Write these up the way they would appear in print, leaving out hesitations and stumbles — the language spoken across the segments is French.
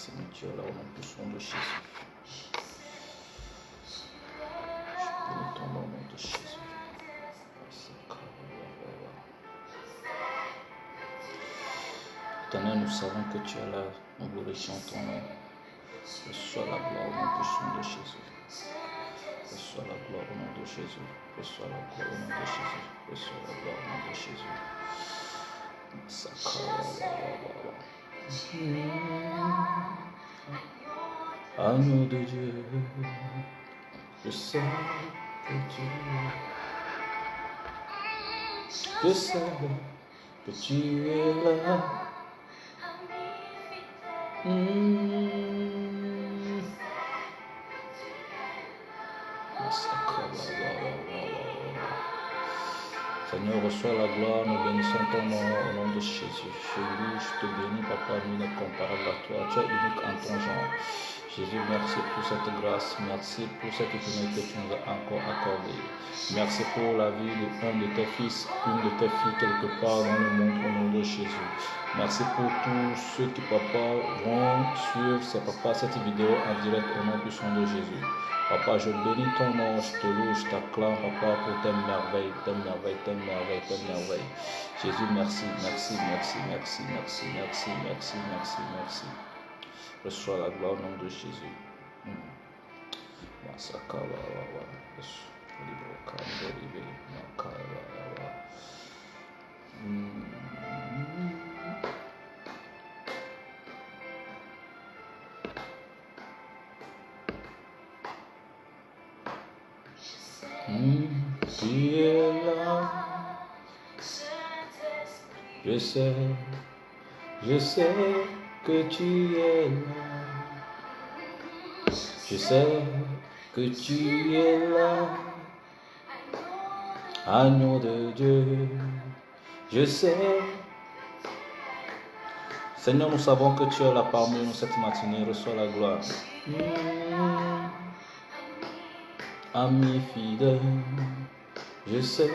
Seigneur Dieu, là, au nom puissant de Jésus. Je bénis ton nom au nom de Jésus. Éternel, nous savons que tu es là, nous glorifions ton nom. Reçois la gloire au nom puissant de Jésus. Reçois la gloire au nom de Jésus. Reçois la gloire au nom de Jésus. Reçois la gloire au nom de Jésus. Agneau de Dieu, je sais que tu es. Je sais que tu es là. Seigneur, reçois la gloire, nous bénissons ton nom au nom de Jésus. Jésus, je te bénis, Papa, nul n'est comparable à toi. Tu es unique en ton genre. Jésus, merci pour cette grâce, merci pour cette opportunité que tu nous as encore accordée. Merci pour la vie d'un de tes fils, une de tes filles quelque part dans le monde au nom de Jésus. Merci pour tous ceux qui, Papa, vont suivre cette vidéo en direct au nom puissant de Jésus. Papa, je bénis ton nom, je te loue, je t'acclame, Papa, pour tes merveilles, tes merveilles, tes merveilles, tes merveilles. Jésus, merci, merci, merci, merci, merci, merci, merci, merci, merci. Reçois la gloire au nom de Jésus. Tu es là, je sais que tu es là, je sais que tu es là, agneau de Dieu, je sais. Seigneur, nous savons que tu es là parmi nous cette matinée, reçois la gloire. Ami fidèle, je sais,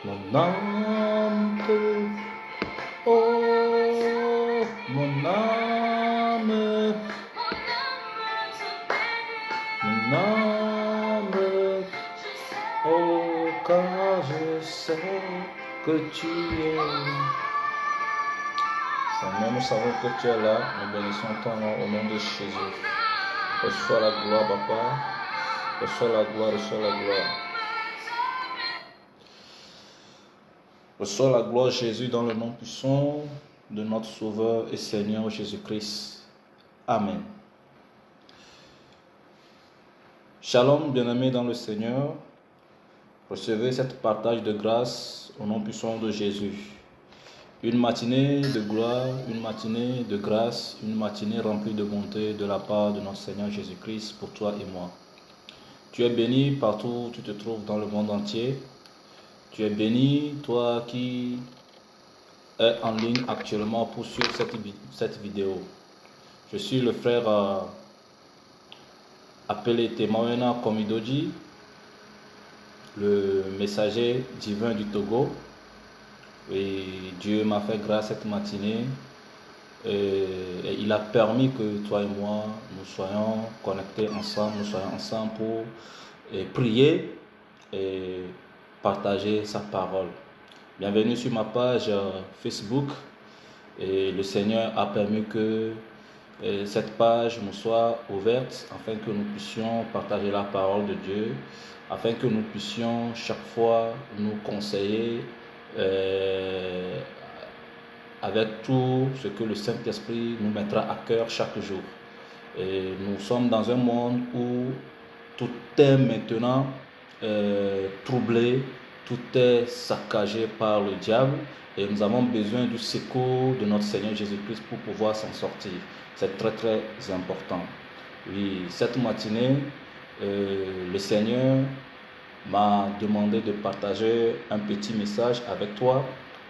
mon âme te, oh, mon âme, oh, car je sais que tu es. Seigneur, nous savons que tu es là, nous bénissons ton nom au nom de Jésus. Reçois la gloire, Papa. Reçois la gloire, reçois la gloire. Reçois la gloire, Jésus, dans le nom puissant de notre Sauveur et Seigneur Jésus-Christ. Amen. Shalom, bien-aimés dans le Seigneur. Recevez cette partage de grâce au nom puissant de Jésus. Une matinée de gloire, une matinée de grâce, une matinée remplie de bonté de la part de notre Seigneur Jésus-Christ pour toi et moi. Tu es béni partout où tu te trouves dans le monde entier. Tu es béni, toi qui es en ligne actuellement pour suivre cette vidéo. Je suis le frère appelé Temoena Komidoji, le messager divin du Togo. Et Dieu m'a fait grâce cette matinée et il a permis que toi et moi, nous soyons connectés ensemble, nous soyons ensemble pour prier et partager sa parole. Bienvenue sur ma page Facebook et le Seigneur a permis que cette page nous soit ouverte afin que nous puissions partager la parole de Dieu, afin que nous puissions chaque fois nous conseiller avec tout ce que le Saint-Esprit nous mettra à cœur chaque jour. Et nous sommes dans un monde où tout est maintenant troublé, tout est saccagé par le diable et nous avons besoin du secours de notre Seigneur Jésus-Christ pour pouvoir s'en sortir. C'est très très important. Oui, cette matinée, le Seigneur m'a demandé de partager un petit message avec toi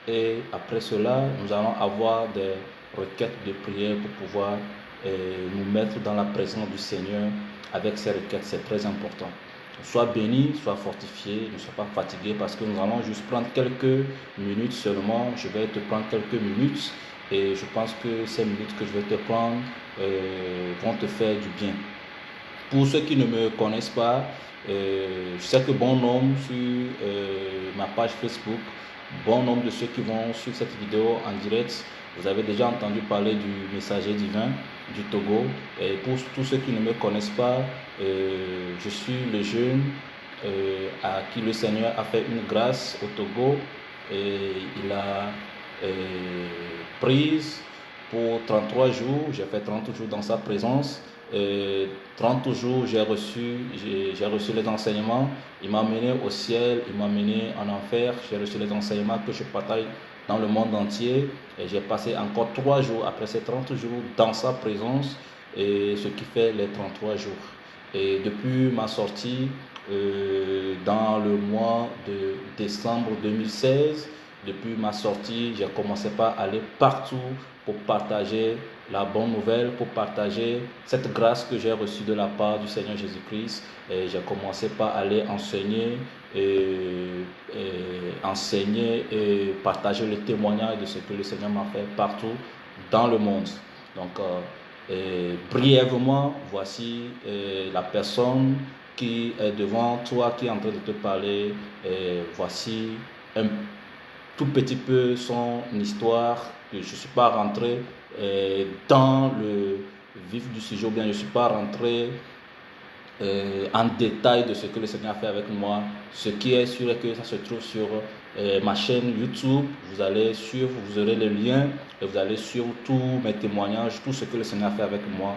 et après cela, nous allons avoir des requêtes de prière pour pouvoir nous mettre dans la présence du Seigneur avec ces requêtes. C'est très important. Sois béni, sois fortifié, ne sois pas fatigué parce que nous allons juste prendre quelques minutes seulement. Je vais te prendre quelques minutes et je pense que ces minutes que je vais te prendre vont te faire du bien. Pour ceux qui ne me connaissent pas, je sais que bon nombre sur ma page Facebook, bon nombre de ceux qui vont suivre cette vidéo en direct, vous avez déjà entendu parler du messager divin du Togo. Et pour tous ceux qui ne me connaissent pas, je suis le jeune à qui le Seigneur a fait une grâce au Togo. Et il a prise pour 33 jours. J'ai fait 30 jours dans sa présence. 30 jours, j'ai reçu les enseignements. Il m'a mené au ciel, il m'a mené en enfer. J'ai reçu les enseignements que je partage dans le monde entier. Et j'ai passé encore 3 jours après ces 30 jours dans sa présence, et ce qui fait les 33 jours. Et depuis ma sortie dans le mois de décembre 2016, depuis ma sortie, j'ai commencé par aller partout pour partager la bonne nouvelle, pour partager cette grâce que j'ai reçue de la part du Seigneur Jésus-Christ. Et j'ai commencé par aller enseigner et partager le témoignage de ce que le Seigneur m'a fait partout dans le monde. Donc, brièvement, voici la personne qui est devant toi, qui est en train de te parler. Voici un tout petit peu son histoire. Je ne suis pas rentré dans le vif du sujet, ou bien je ne suis pas rentré en détail de ce que le Seigneur a fait avec moi. Ce qui est sûr est que ça se trouve sur ma chaîne YouTube. Vous allez suivre, vous aurez le lien et vous allez suivre tous mes témoignages, tout ce que le Seigneur a fait avec moi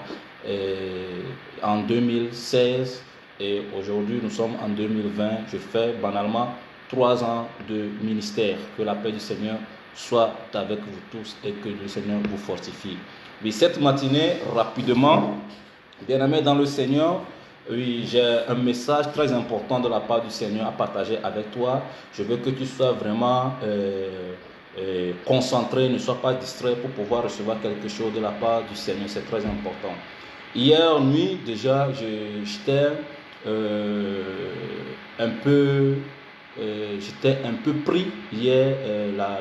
en 2016. Et aujourd'hui, nous sommes en 2020. Je fais banalement 3 ans de ministère. Que la paix du Seigneur soit avec vous tous et que le Seigneur vous fortifie. Oui, cette matinée, rapidement, bien-aimés dans le Seigneur, oui, j'ai un message très important de la part du Seigneur à partager avec toi. Je veux que tu sois vraiment concentré, ne sois pas distrait pour pouvoir recevoir quelque chose de la part du Seigneur. C'est très important. Hier nuit, déjà, j'étais un peu pris. Hier,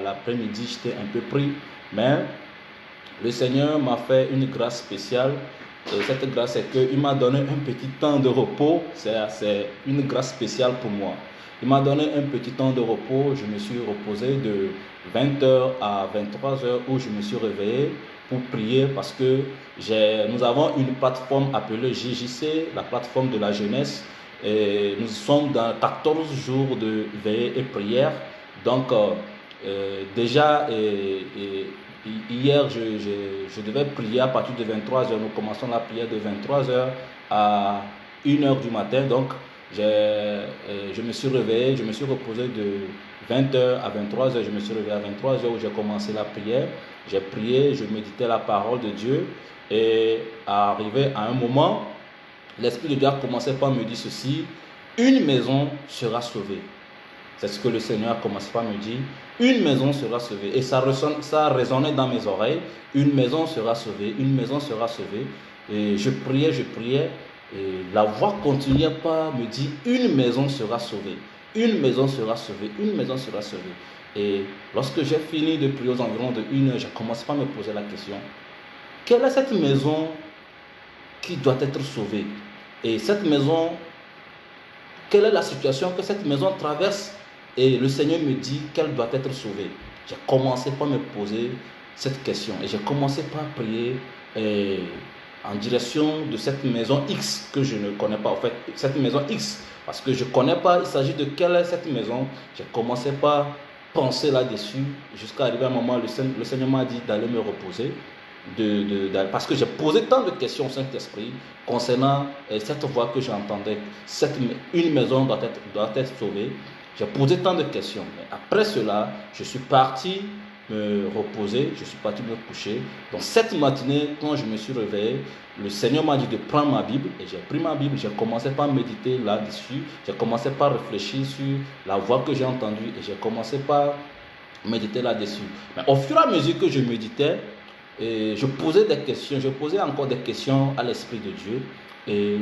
l'après-midi, j'étais un peu pris. Mais le Seigneur m'a fait une grâce spéciale. Et cette grâce, c'est qu'il m'a donné un petit temps de repos. C'est une grâce spéciale pour moi. Il m'a donné un petit temps de repos. Je me suis reposé de 20h à 23h où je me suis réveillé pour prier parce que nous avons une plateforme appelée JJC, la plateforme de la jeunesse. Et nous sommes dans 14 jours de veillée et prière. Donc, déjà, hier, je devais prier à partir de 23h. Nous commençons la prière de 23h à 1h du matin. Donc, je me suis réveillé, je me suis reposé de 20h à 23h. Je me suis réveillé à 23h où j'ai commencé la prière. J'ai prié, je méditais la parole de Dieu. Et arrivé à un moment, l'Esprit de Dieu a commencé par me dire ceci: une maison sera sauvée. C'est ce que le Seigneur a commencé par me dire. Une maison sera sauvée. Et ça résonnait dans mes oreilles. Une maison sera sauvée. Une maison sera sauvée. Et je priais. Et la voix continuait par me dire: une maison sera sauvée. Une maison sera sauvée. Une maison sera sauvée. Et lorsque j'ai fini de prier aux environs de 1 heure, j'ai commencé par me poser la question: quelle est cette maison qui doit être sauvée? Et cette maison, quelle est la situation que cette maison traverse? Et le Seigneur me dit qu'elle doit être sauvée. J'ai commencé par me poser cette question et j'ai commencé par prier en direction de cette maison X que je ne connais pas. En fait, cette maison X, parce que je ne connais pas, il s'agit de quelle est cette maison. J'ai commencé par penser là-dessus jusqu'à arriver à un moment, le Seigneur m'a dit d'aller me reposer. Parce que j'ai posé tant de questions au Saint-Esprit concernant cette voix que j'entendais. Une maison doit être sauvée. J'ai posé tant de questions. Mais après cela, je suis parti me reposer, je suis parti me coucher. Donc cette matinée, quand je me suis réveillé, le Seigneur m'a dit de prendre ma Bible. Et j'ai pris ma Bible, j'ai commencé par méditer là-dessus. J'ai commencé par réfléchir sur la voix que j'ai entendue. Et j'ai commencé par méditer là-dessus. Mais au fur et à mesure que je méditais, et je posais encore des questions à l'Esprit de Dieu. Et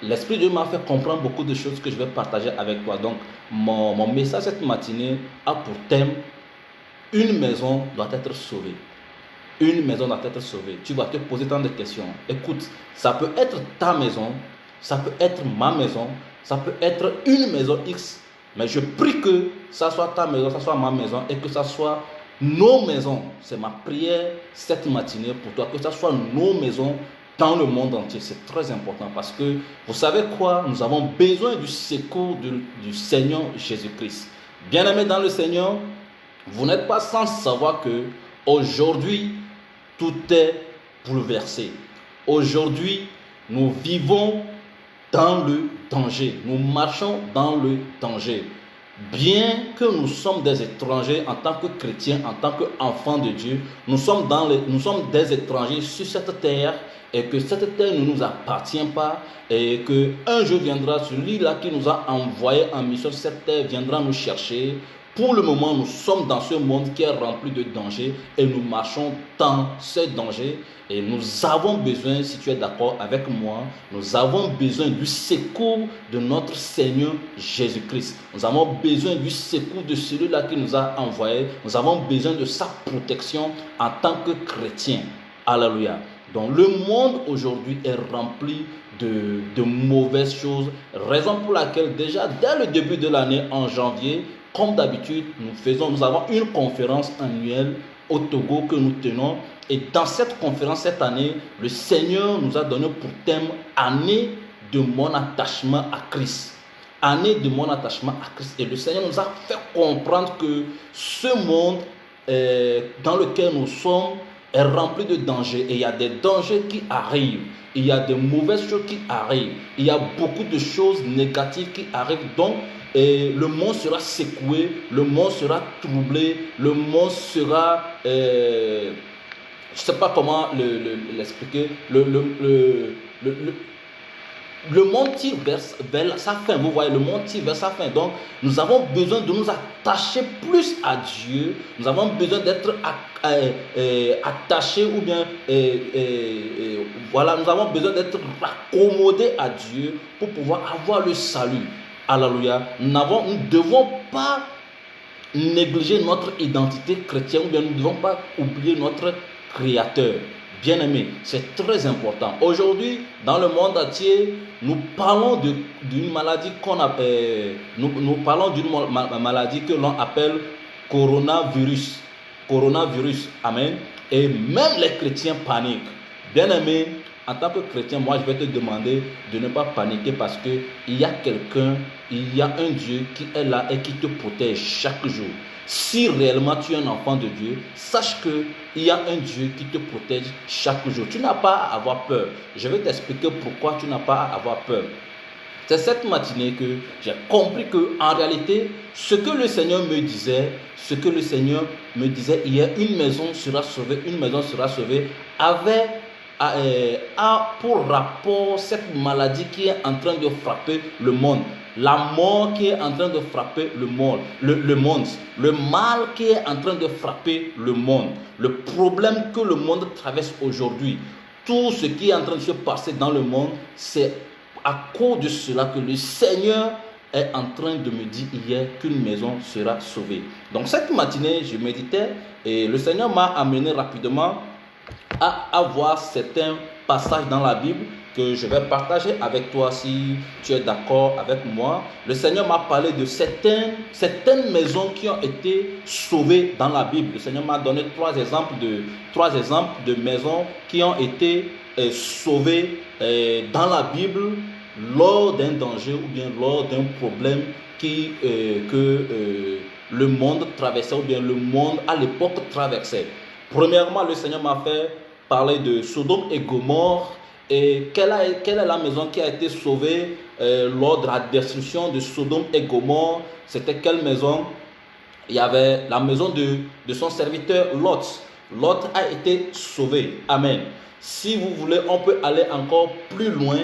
l'Esprit de Dieu m'a fait comprendre beaucoup de choses que je vais partager avec toi. Donc, mon message cette matinée a pour thème: une maison doit être sauvée. Une maison doit être sauvée. Tu vas te poser tant de questions. Écoute, ça peut être ta maison, ça peut être ma maison, ça peut être une maison X, mais je prie que ça soit ta maison, ça soit ma maison et que ça soit nos maisons. C'est ma prière cette matinée pour toi, que ça soit nos maisons dans le monde entier. C'est très important parce que vous savez quoi? Nous avons besoin du secours du Seigneur Jésus-Christ. Bien-aimés dans le Seigneur, vous n'êtes pas sans savoir que aujourd'hui, tout est bouleversé. Aujourd'hui, nous vivons dans le danger. Nous marchons dans le danger. Bien que nous sommes des étrangers en tant que chrétiens, en tant qu'enfants de Dieu, nous sommes des étrangers sur cette terre et que cette terre ne nous appartient pas et qu'un jour viendra celui-là qui nous a envoyés en mission, cette terre viendra nous chercher. Pour le moment, nous sommes dans ce monde qui est rempli de dangers et nous marchons dans ce danger. Et nous avons besoin, si tu es d'accord avec moi, nous avons besoin du secours de notre Seigneur Jésus-Christ. Nous avons besoin du secours de celui-là qui nous a envoyés. Nous avons besoin de sa protection en tant que chrétiens. Alléluia. Donc le monde aujourd'hui est rempli de mauvaises choses. Raison pour laquelle déjà dès le début de l'année, en janvier, comme d'habitude, nous avons une conférence annuelle au Togo que nous tenons. Et dans cette conférence, cette année, le Seigneur nous a donné pour thème « Année de mon attachement à Christ ». Année de mon attachement à Christ. Et le Seigneur nous a fait comprendre que ce monde dans lequel nous sommes est rempli de dangers. Et il y a des dangers qui arrivent. Il y a de mauvaises choses qui arrivent. Il y a beaucoup de choses négatives qui arrivent. Donc, et le monde sera secoué, le monde sera troublé, le monde sera, je ne sais pas comment l'expliquer, le monde tire vers sa fin, vous voyez, le monde tire vers sa fin. Donc, nous avons besoin de nous attacher plus à Dieu, nous avons besoin d'être attachés ou bien, voilà, nous avons besoin d'être accommodés à Dieu pour pouvoir avoir le salut. Alléluia. Nous ne devons pas négliger notre identité chrétienne ou bien nous ne devons pas oublier notre Créateur. Bien-aimé, c'est très important. Aujourd'hui, dans le monde entier, nous parlons d'une maladie nous parlons d'une maladie que l'on appelle coronavirus. Coronavirus. Amen. Et même les chrétiens paniquent. Bien-aimé, en tant que chrétien, moi je vais te demander de ne pas paniquer parce qu'il y a quelqu'un, il y a un Dieu qui est là et qui te protège chaque jour. Si réellement tu es un enfant de Dieu, sache qu'il y a un Dieu qui te protège chaque jour. Tu n'as pas à avoir peur. Je vais t'expliquer pourquoi tu n'as pas à avoir peur. C'est cette matinée que j'ai compris qu'en réalité, ce que le Seigneur me disait hier, une maison sera sauvée, avait pour rapport cette maladie qui est en train de frapper le monde, la mort qui est en train de frapper le monde, le mal qui est en train de frapper le monde, le problème que le monde traverse aujourd'hui, tout ce qui est en train de se passer dans le monde, c'est à cause de cela que le Seigneur est en train de me dire hier qu'une maison sera sauvée. Donc cette matinée, je méditais et le Seigneur m'a amené rapidement à voir certains passages dans la Bible que je vais partager avec toi si tu es d'accord avec moi. Le Seigneur m'a parlé de certaines maisons qui ont été sauvées dans la Bible. Le Seigneur m'a donné trois exemples de maisons qui ont été sauvées dans la Bible lors d'un danger ou bien lors d'un problème que le monde traversait ou bien le monde à l'époque traversait. Premièrement, le Seigneur m'a fait parler de Sodome et Gomorrhe. Et quelle est la maison qui a été sauvée lors de la destruction de Sodome et Gomorre? C'était quelle maison? Il y avait la maison de son serviteur Lot. Lot a été sauvé. Amen. Si vous voulez, on peut aller encore plus loin.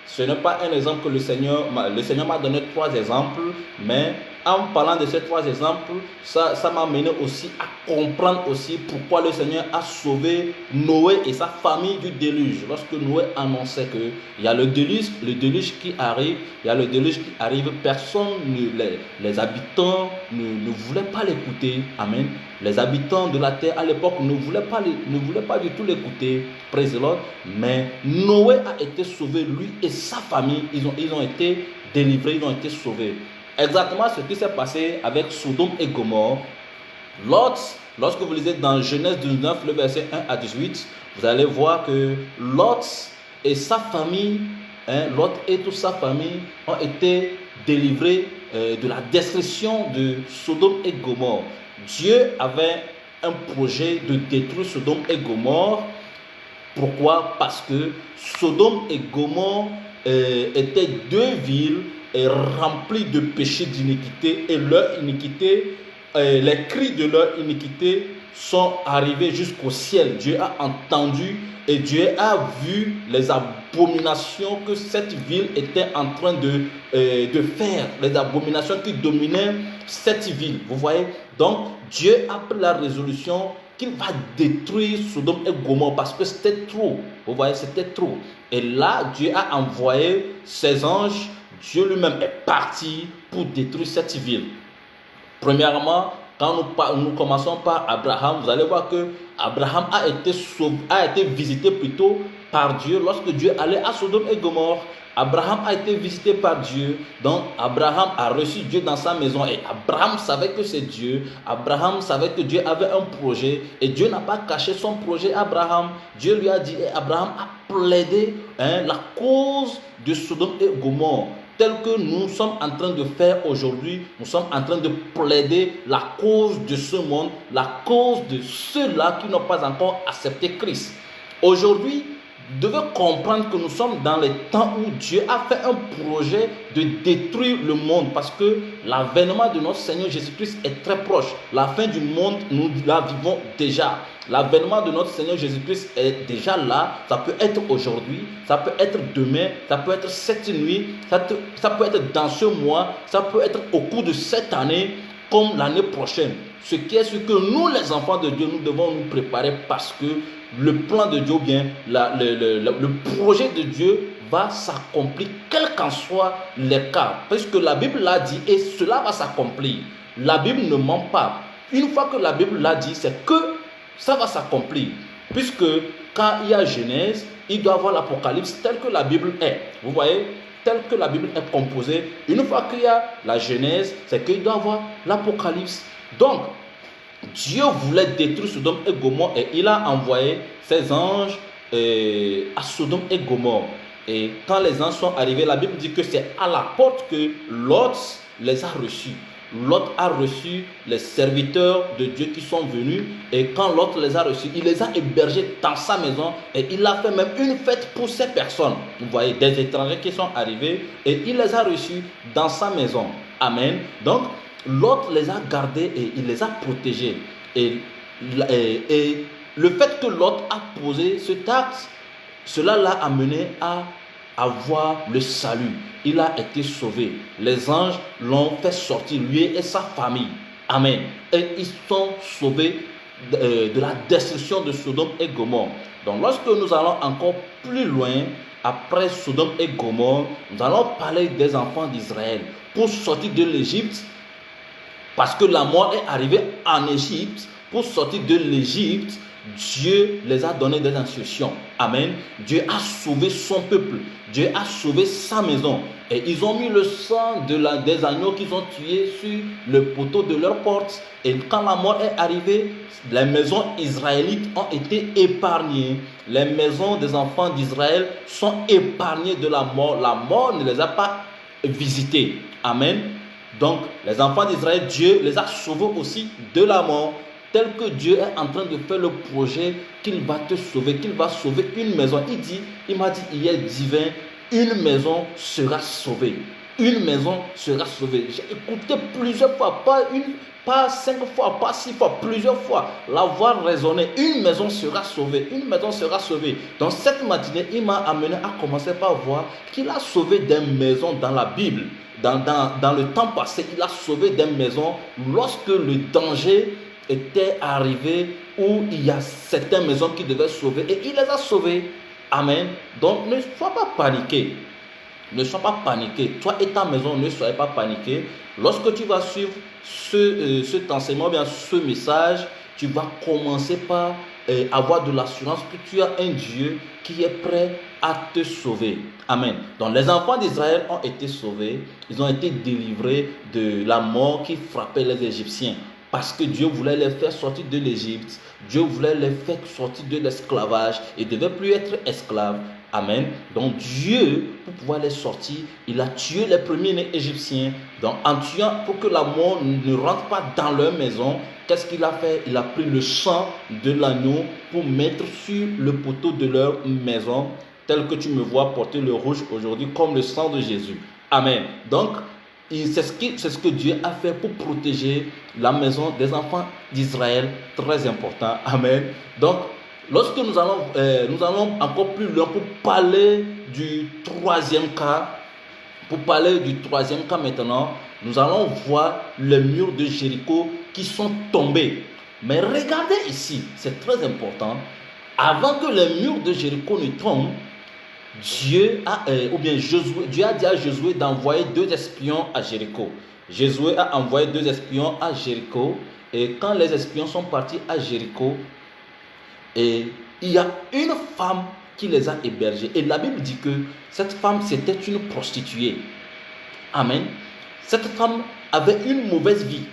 Ce n'est pas un exemple que le Seigneur m'a donné trois exemples, mais en parlant de ces 3 exemples, ça m'a mené aussi à comprendre aussi pourquoi le Seigneur a sauvé Noé et sa famille du déluge. Lorsque Noé annonçait qu'il y a le déluge qui arrive, personne, les habitants ne voulaient pas l'écouter. Amen. Les habitants de la terre à l'époque ne voulaient pas du tout l'écouter. Praise the Lord. Mais Noé a été sauvé, lui et sa famille, ils ont été délivrés, ils ont été sauvés. Exactement ce qui s'est passé avec Sodome et Gomorrhe. Lot, lorsque vous lisez dans Genèse 19, le verset 1 à 18, vous allez voir que Lot et sa famille, Lot et toute sa famille ont été délivrés de la destruction de Sodome et Gomorrhe. Dieu avait un projet de détruire Sodome et Gomorrhe. Pourquoi? Parce que Sodome et Gomorrhe étaient 2 villes remplies de péchés d'iniquité, et leur iniquité, les cris de leur iniquité sont arrivés jusqu'au ciel. Dieu a entendu et Dieu a vu les abominations que cette ville était en train de faire, les abominations qui dominaient cette ville. Vous voyez? Donc Dieu a pris la résolution qu'il va détruire Sodome et Gomorrhe parce que c'était trop. Vous voyez, c'était trop. Et là, Dieu a envoyé ses anges. Dieu lui-même est parti pour détruire cette ville. Premièrement, quand nous commençons par Abraham, vous allez voir que Abraham a été visité plutôt par Dieu lorsque Dieu allait à Sodome et Gomorrhe. Abraham a été visité par Dieu, donc Abraham a reçu Dieu dans sa maison et Abraham savait que c'est Dieu. Abraham savait que Dieu avait un projet et Dieu n'a pas caché son projet à Abraham. Dieu lui a dit, et Abraham a plaidé la cause de Sodome et Gomorrhe. Tel que nous sommes en train de faire aujourd'hui, nous sommes en train de plaider la cause de ce monde, la cause de ceux-là qui n'ont pas encore accepté Christ. Aujourd'hui, vous devez comprendre que nous sommes dans les temps où Dieu a fait un projet de détruire le monde parce que l'avènement de notre Seigneur Jésus-Christ est très proche. La fin du monde, nous la vivons déjà. L'avènement de notre Seigneur Jésus-Christ est déjà là. Ça peut être aujourd'hui, ça peut être demain, ça peut être cette nuit, ça peut être dans ce mois, ça peut être au cours de cette année comme l'année prochaine. Ce qui est ce que nous, les enfants de Dieu, nous devons nous préparer parce que le plan de Dieu, bien le projet de Dieu va s'accomplir, quel qu'en soit les cas. Parce que la Bible l'a dit et cela va s'accomplir. La Bible ne ment pas. Une fois que la Bible l'a dit, c'est que ça va s'accomplir. Puisque quand il y a Genèse, il doit y avoir l'Apocalypse tel que la Bible est. Vous voyez, tel que la Bible est composée. Une fois qu'il y a la Genèse, c'est qu'il doit y avoir l'Apocalypse. Donc, Dieu voulait détruire Sodome et Gomorrhe et il a envoyé ses anges à Sodome et Gomorrhe. Et quand les anges sont arrivés, la Bible dit que c'est à la porte que Lot les a reçus. Lot a reçu les serviteurs de Dieu qui sont venus et quand Lot les a reçus, il les a hébergés dans sa maison et il a fait même une fête pour ces personnes. Vous voyez, des étrangers qui sont arrivés et il les a reçus dans sa maison. Amen. Donc, Lot les a gardés et il les a protégés. Et le fait que Lot a posé ce acte, cela l'a amené à avoir le salut. Il a été sauvé. Les anges l'ont fait sortir, lui et sa famille. Amen. Et ils sont sauvés de la destruction de Sodome et Gomorrhe. Donc lorsque nous allons encore plus loin, après Sodome et Gomorrhe, nous allons parler des enfants d'Israël. Pour sortir de l'Égypte, parce que la mort est arrivée en Égypte, pour sortir de l'Égypte, Dieu les a donné des instructions. Amen. Dieu a sauvé son peuple. Dieu a sauvé sa maison. Et ils ont mis le sang des agneaux qu'ils ont tués sur le poteau de leur porte. Et quand la mort est arrivée, les maisons israélites ont été épargnées. Les maisons des enfants d'Israël sont épargnées de la mort. La mort ne les a pas visitées. Amen. Donc, les enfants d'Israël, Dieu les a sauvés aussi de la mort. Tel que Dieu est en train de faire le projet qu'il va te sauver, qu'il va sauver une maison. Il m'a dit hier divin, une maison sera sauvée. Une maison sera sauvée. J'ai écouté plusieurs fois, pas 5 fois, pas 6 fois, plusieurs fois, la voix résonner. Une maison sera sauvée, une maison sera sauvée. Dans cette matinée, il m'a amené à commencer par voir qu'il a sauvé des maisons dans la Bible. dans le temps passé, il a sauvé des maisons lorsque le danger était arrivé, où il y a certaines maisons qui devaient sauver et il les a sauvées. Amen. Donc ne sois pas paniqué. Ne sois pas paniqué. Toi et ta maison, ne soyez pas paniqués. Lorsque tu vas suivre cet enseignement, bien ce message, tu vas commencer par avoir de l'assurance que tu as un Dieu qui est prêt à te sauver. Amen. Donc les enfants d'Israël ont été sauvés. Ils ont été délivrés de la mort qui frappait les Égyptiens. Parce que Dieu voulait les faire sortir de l'Égypte. Dieu voulait les faire sortir de l'esclavage. Ils ne devaient plus être esclaves. Amen. Donc Dieu, pour pouvoir les sortir, il a tué les premiers-nés égyptiens. Donc en tuant, pour que la mort ne rentre pas dans leur maison, qu'est-ce qu'il a fait? Il a pris le sang de l'agneau pour mettre sur le poteau de leur maison, tel que tu me vois porter le rouge aujourd'hui, comme le sang de Jésus. Amen. Donc, c'est ce que Dieu a fait pour protéger la maison des enfants d'Israël. Très important. Amen. Donc, lorsque nous allons encore plus loin pour parler du troisième cas, maintenant, nous allons voir les murs de Jéricho qui sont tombés. Mais regardez ici, c'est très important. Avant que les murs de Jéricho ne tombent, Dieu a dit à Josué d'envoyer 2 espions à Jéricho. Josué a envoyé 2 espions à Jéricho. Et quand les espions sont partis à Jéricho, et il y a une femme qui les a hébergés. Et la Bible dit que cette femme, c'était une prostituée. Amen. Cette femme avait une mauvaise vie.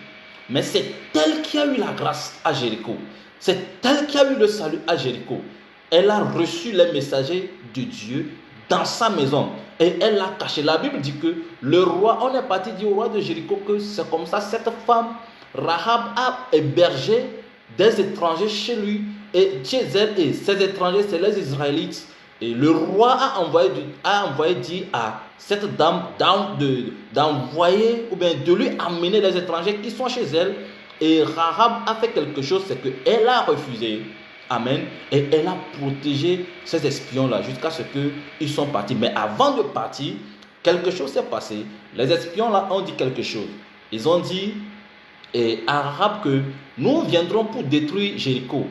Mais c'est elle qui a eu la grâce à Jéricho. C'est elle qui a eu le salut à Jéricho. Elle a reçu les messagers de Dieu dans sa maison. Et elle l'a caché. La Bible dit que le roi, on est parti dire au roi de Jéricho que c'est comme ça. Cette femme, Rahab, a hébergé des étrangers chez lui. Et chez elle, et ces étrangers, c'est les Israélites. Et le roi a envoyé dire à cette dame d'envoyer ou bien de lui amener les étrangers qui sont chez elle. Et Rahab a fait quelque chose, c'est qu'elle a refusé. Amen. Et elle a protégé ces espions-là jusqu'à ce qu'ils sont partis. Mais avant de partir, quelque chose s'est passé. Les espions-là ont dit quelque chose. Ils ont dit à Rahab que nous viendrons pour détruire Jéricho.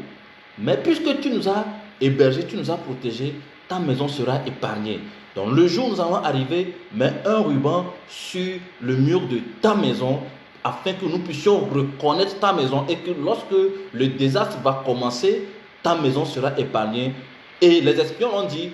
Mais puisque tu nous as hébergés, tu nous as protégés, ta maison sera épargnée. Donc le jour où nous allons arriver, mets un ruban sur le mur de ta maison afin que nous puissions reconnaître ta maison et que lorsque le désastre va commencer, ta maison sera épargnée. Et les espions ont dit,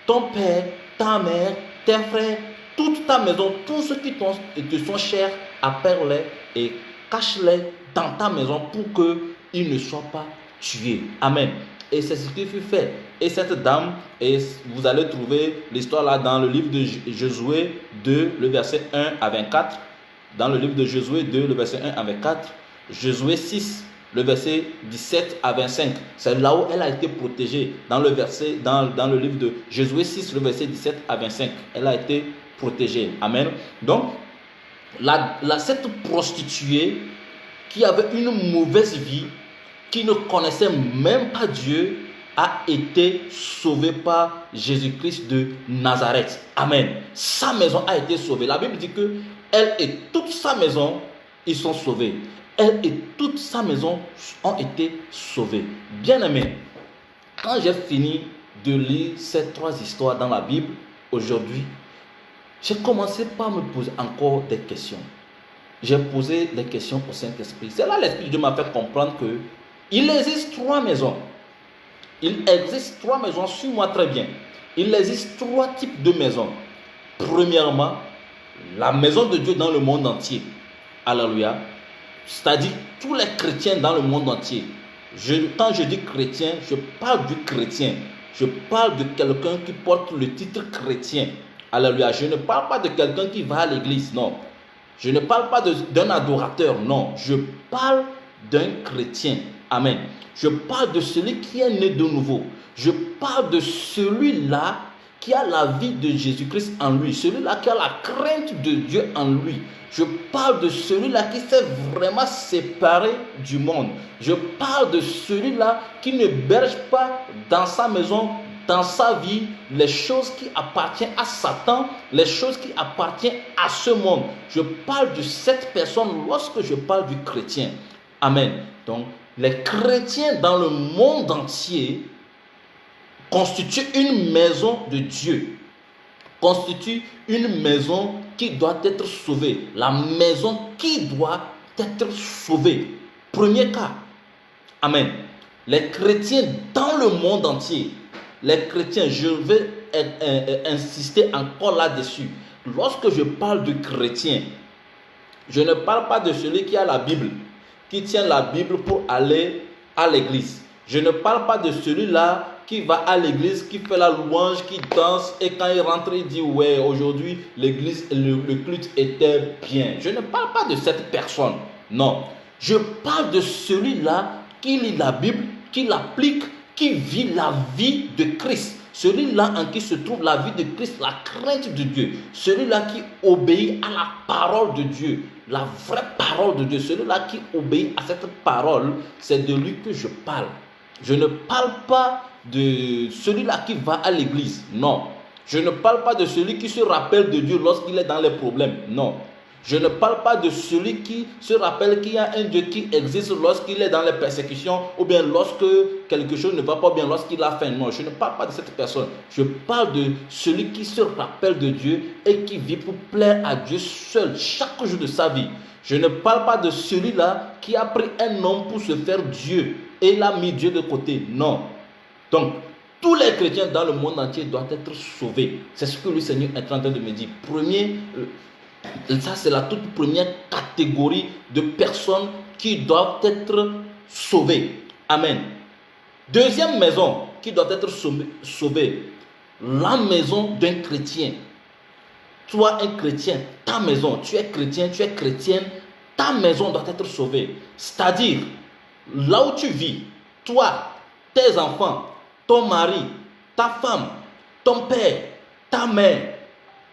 ton père, ta mère, tes frères, toute ta maison, tous ceux qui te sont chers, appelle-les et cache-les dans ta maison pour qu'ils ne soient pas tués. Amen. Et c'est ce qui fut fait. Et cette dame, et vous allez trouver l'histoire là dans le livre de Josué 2, le verset 1 à 24. Dans le livre de Josué 2, le verset 1 à 24. Josué 6, le verset 17 à 25. C'est là où elle a été protégée. Dans le livre de Josué 6, le verset 17 à 25. Elle a été protégée. Amen. Donc, cette prostituée qui avait une mauvaise vie, qui ne connaissait même pas Dieu, a été sauvée par Jésus-Christ de Nazareth. Amen. Sa maison a été sauvée. La Bible dit que elle et toute sa maison, ils sont sauvés. Elle et toute sa maison ont été sauvés. Bien-aimés, quand j'ai fini de lire ces 3 histoires dans la Bible aujourd'hui, j'ai commencé par me poser encore des questions. J'ai posé des questions au Saint-Esprit. C'est là l'Esprit de Dieu m'a fait comprendre que il existe 3 maisons. Il existe 3 maisons, suis-moi très bien. Il existe 3 types de maisons. Premièrement, la maison de Dieu dans le monde entier. Alléluia. C'est-à-dire tous les chrétiens dans le monde entier. Quand je dis chrétien, je parle du chrétien. Je parle de quelqu'un qui porte le titre chrétien. Alléluia. Je ne parle pas de quelqu'un qui va à l'église, non. Je ne parle pas d'un adorateur, non. Je parle d'un chrétien. Amen. Je parle de celui qui est né de nouveau. Je parle de celui-là qui a la vie de Jésus-Christ en lui. Celui-là qui a la crainte de Dieu en lui. Je parle de celui-là qui s'est vraiment séparé du monde. Je parle de celui-là qui ne berge pas dans sa maison dans sa vie les choses qui appartiennent à Satan, les choses qui appartiennent à ce monde. Je parle de cette personne lorsque je parle du chrétien. Amen. Donc, les chrétiens dans le monde entier constituent une maison de Dieu, constituent une maison qui doit être sauvée, la maison qui doit être sauvée. Premier cas. Amen. Les chrétiens dans le monde entier, les chrétiens, je vais insister encore là-dessus. Lorsque je parle de chrétien, je ne parle pas de celui qui a la Bible, qui tient la Bible pour aller à l'église. Je ne parle pas de celui-là qui va à l'église, qui fait la louange, qui danse et quand il rentre, il dit ouais, aujourd'hui l'église, le culte était bien. Je ne parle pas de cette personne, non. Je parle de celui-là qui lit la Bible, qui l'applique, qui vit la vie de Christ. Celui-là en qui se trouve la vie de Christ, la crainte de Dieu. Celui-là qui obéit à la parole de Dieu, la vraie parole de Dieu. Celui-là qui obéit à cette parole, c'est de lui que je parle. Je ne parle pas de celui-là qui va à l'église, non. Je ne parle pas de celui qui se rappelle de Dieu lorsqu'il est dans les problèmes, non. Je ne parle pas de celui qui se rappelle qu'il y a un Dieu qui existe lorsqu'il est dans les persécutions ou bien lorsque quelque chose ne va pas bien, lorsqu'il a faim. Non, je ne parle pas de cette personne. Je parle de celui qui se rappelle de Dieu et qui vit pour plaire à Dieu seul chaque jour de sa vie. Je ne parle pas de celui-là qui a pris un homme pour se faire Dieu et il a mis Dieu de côté. Non. Donc, tous les chrétiens dans le monde entier doivent être sauvés. C'est ce que le Seigneur est en train de me dire. Ça, c'est la toute première catégorie de personnes qui doivent être sauvées. Amen. Deuxième maison qui doit être sauvée, la maison d'un chrétien. Toi, un chrétien, ta maison, tu es chrétien, tu es chrétienne, ta maison doit être sauvée. C'est-à-dire, là où tu vis, toi, tes enfants, ton mari, ta femme, ton père, ta mère,